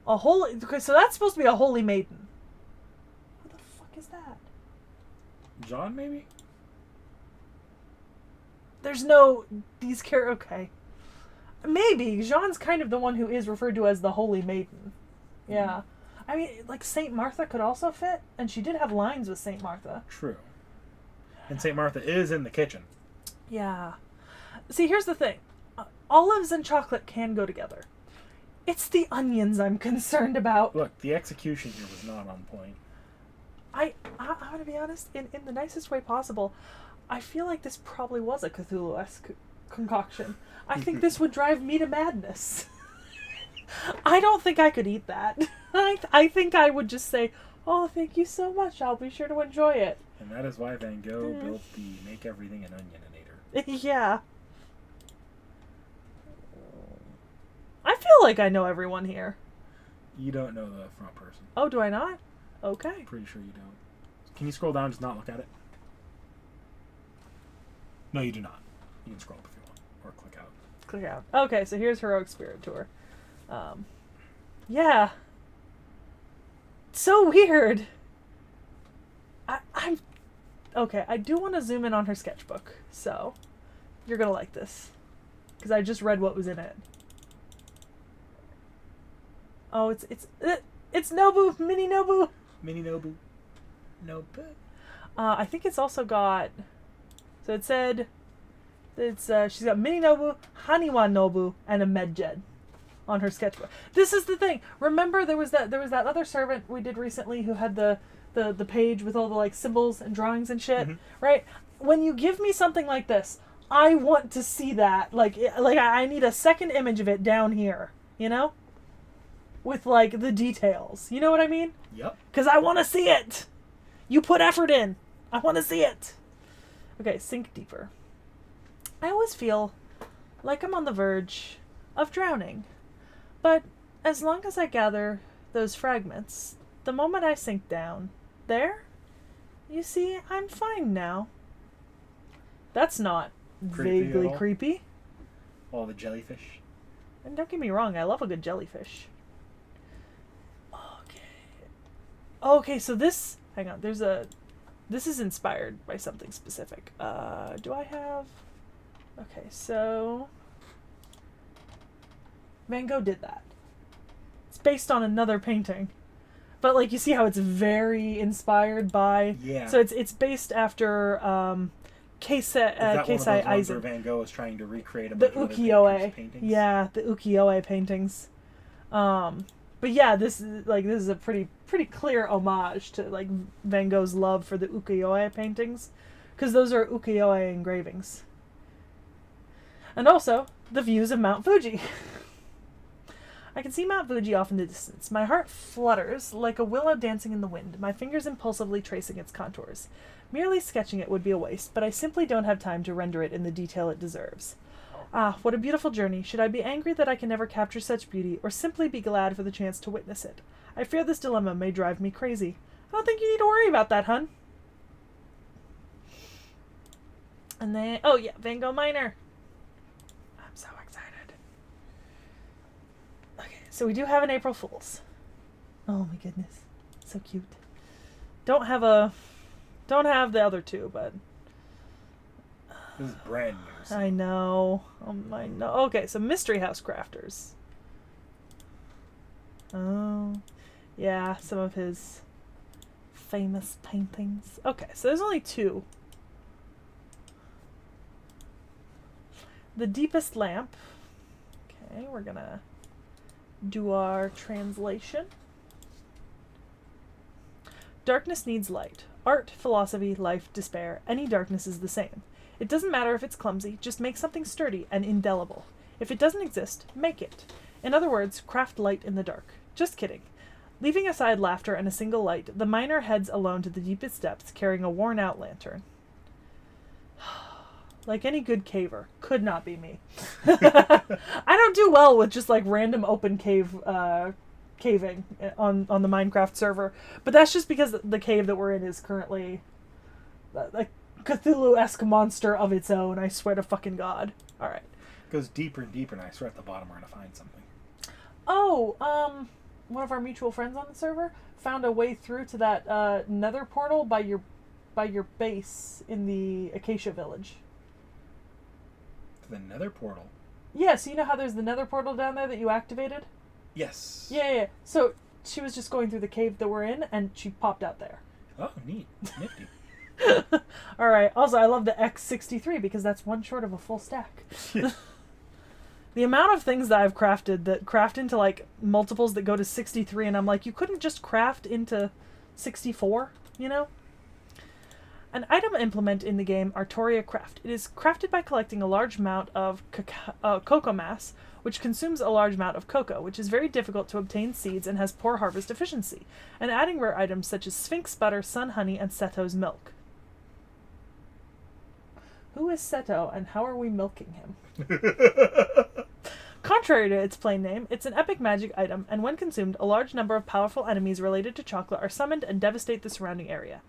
Okay, so that's supposed to be a holy maiden. What the fuck is that? John, maybe? There's no... Okay. Maybe. Jean's kind of the one who is referred to as the holy maiden. Yeah. I mean, like, St. Martha could also fit, and she did have lines with St. Martha. True. And St. Martha is in the kitchen. Yeah. See, here's the thing. Olives and chocolate can go together. It's the onions I'm concerned about. Look, the execution here was not on point. I'm going to be honest, in the nicest way possible, I feel like this probably was a Cthulhu-esque concoction. I think this would drive me to madness. I don't think I could eat that. I think I would just say, oh, thank you so much. I'll be sure to enjoy it. And that is why Van Gogh built the Make Everything an Onioninator. Yeah. I feel like I know everyone here. You don't know the front person. Oh, do I not? Okay. Pretty sure you don't. Can you scroll down and just not look at it? No, you do not. You can scroll up if you want. Or click out. Click out. Okay, so here's Heroic Spirit Tour. Yeah. So weird. I'm... Okay, I do want to zoom in on her sketchbook. So, you're going to like this. Because I just read what was in it. Oh, it's Nobu, Mini Nobu. Mini Nobu. Nobu. I think it's also got. So it said, it's she's got Mini Nobu, Haniwa Nobu, and a Medjed on her sketchbook. This is the thing. Remember, there was that other servant we did recently who had the page with all the like symbols and drawings and shit, right? When you give me something like this, I want to see that. Like I need a second image of it down here. You know. With, like, the details. You know what I mean? Yep. Because I want to see it. You put effort in. I want to see it. Okay, sink deeper. I always feel like I'm on the verge of drowning. But as long as I gather those fragments, the moment I sink down, there, you see, I'm fine now. That's not vaguely creepy. All the jellyfish. And don't get me wrong, I love a good jellyfish. Okay, so this... Hang on, this is inspired by something specific. Do I have... Okay, so... Van Gogh did that. It's based on another painting. But, like, you see how it's very inspired by... Yeah. So it's based after, Keisai Isaac. Van Gogh is trying to recreate a the bunch of ukiyo-e paintings? Yeah, the ukiyo-e paintings. But yeah, this is a pretty clear homage to like Van Gogh's love for the ukiyo-e paintings, because those are ukiyo-e engravings. And also the views of Mount Fuji. I can see Mount Fuji off in the distance. My heart flutters like a willow dancing in the wind, my fingers impulsively tracing its contours. Merely sketching it would be a waste, but I simply don't have time to render it in the detail it deserves. Ah, what a beautiful journey. Should I be angry that I can never capture such beauty, or simply be glad for the chance to witness it? I fear this dilemma may drive me crazy. I don't think you need to worry about that, hun. And then, oh yeah, Van Gogh Minor. I'm so excited. Okay, so we do have an April Fool's. Oh my goodness. So cute. Don't have the other two, but... This is brand new. So. I know. I know. Okay, so Mystery House Crafters. Oh. Yeah, some of his famous paintings. Okay, so there's only two. The Deepest Lamp. Okay, we're gonna do our translation. Darkness needs light. Art, philosophy, life, despair. Any darkness is the same. It doesn't matter if it's clumsy, just make something sturdy and indelible. If it doesn't exist, make it. In other words, craft light in the dark. Just kidding. Leaving aside laughter and a single light, the miner heads alone to the deepest depths, carrying a worn-out lantern. Like any good caver. Could not be me. I don't do well with just like random open caving on the Minecraft server. But that's just because the cave that we're in is currently like Cthulhu-esque monster of its own. I swear to fucking God. Alright. It goes deeper and deeper, and I swear at the bottom we're going to find something. Oh, one of our mutual friends on the server found a way through to that nether portal by your base in the Acacia Village. The nether portal? Yeah, so you know how there's the nether portal down there that you activated? Yes. Yeah. So she was just going through the cave that we're in, and she popped out there. Oh, neat. Nifty. Alright, also I love the X63 because that's one short of a full stack. The amount of things that I've crafted that craft into like multiples that go to 63, and I'm like, you couldn't just craft into 64, you know? An item implement in the game, Artoria Craft. It is crafted by collecting a large amount of cocoa mass, which consumes a large amount of cocoa, which is very difficult to obtain seeds and has poor harvest efficiency, and adding rare items such as Sphinx butter, sun honey, and Seto's milk. Who is Seto, and how are we milking him? Contrary to its plain name, it's an epic magic item, and when consumed, a large number of powerful enemies related to chocolate are summoned and devastate the surrounding area.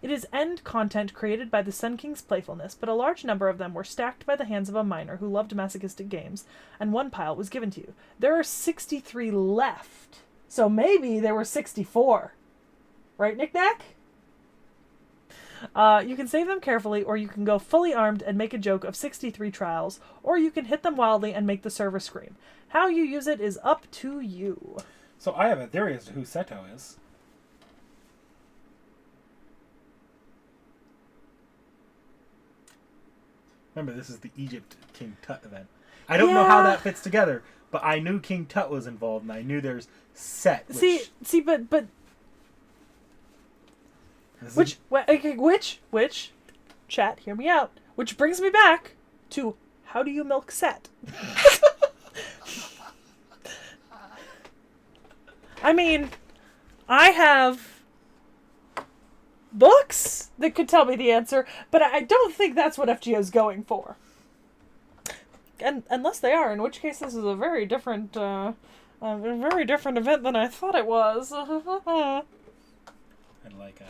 It is end content created by the Sun King's playfulness, but a large number of them were stacked by the hands of a miner who loved masochistic games, and one pile was given to you. There are 63 left, so maybe there were 64. Right, Knick Knack? You can save them carefully, or you can go fully armed and make a joke of 63 trials, or you can hit them wildly and make the server scream. How you use it is up to you. So I have a theory as to who Seto is. Remember, this is the Egypt King Tut event. I don't know how that fits together, but I knew King Tut was involved, and I knew there's Set. Which, chat, hear me out. Which brings me back to, how do you milk Set? I mean, I have books that could tell me the answer, but I don't think that's what FGO is going for. And unless they are, in which case this is a very different event than I thought it was. And like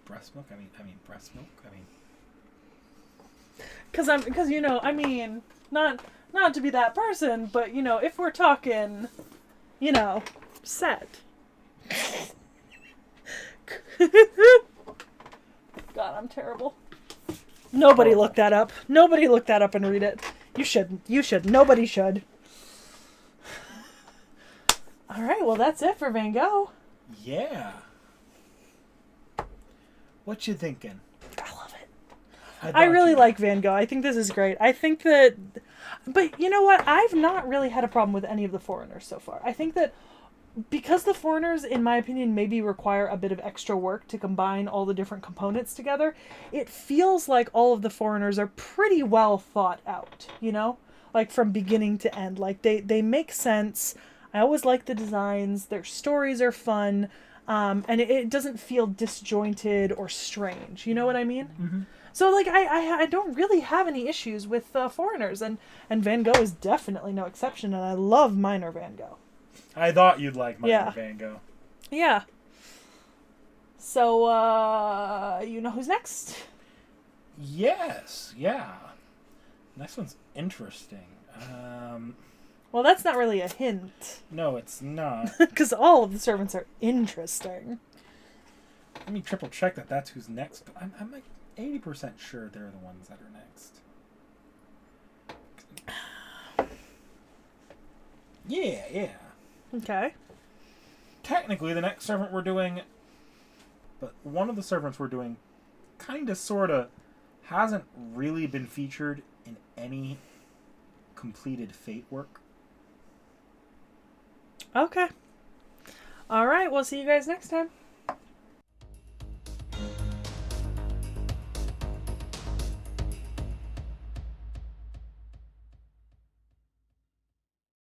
breast milk. I mean breast milk. Because you know, I mean, not to be that person, but you know, if we're talking, you know, Set. God, I'm terrible. Nobody look that up. Nobody look that up and read it. You shouldn't. You should. Nobody should. Alright, well that's it for Van Gogh. Yeah. What you thinking? I love it. I really like Van Gogh. I think this is great. I think that... But you know what? I've not really had a problem with any of the foreigners so far. I think that because the foreigners, in my opinion, maybe require a bit of extra work to combine all the different components together, it feels like all of the foreigners are pretty well thought out, you know? Like, from beginning to end. Like, they make sense. I always like the designs. Their stories are fun. And it doesn't feel disjointed or strange. You know what I mean? Mm-hmm. So, like, I don't really have any issues with foreigners. And Van Gogh is definitely no exception. And I love minor Van Gogh. I thought you'd like minor Van Gogh. Yeah. So, you know who's next? Yes. Yeah. Next one's interesting. Well, that's not really a hint. No, it's not. Because all of the servants are interesting. Let me triple check that that's who's next. But I'm like 80% sure they're the ones that are next. Yeah. Okay. Technically, the next servant we're doing, but one of the servants we're doing kind of, sort of, hasn't really been featured in any completed Fate work. Okay. All right, we'll see you guys next time.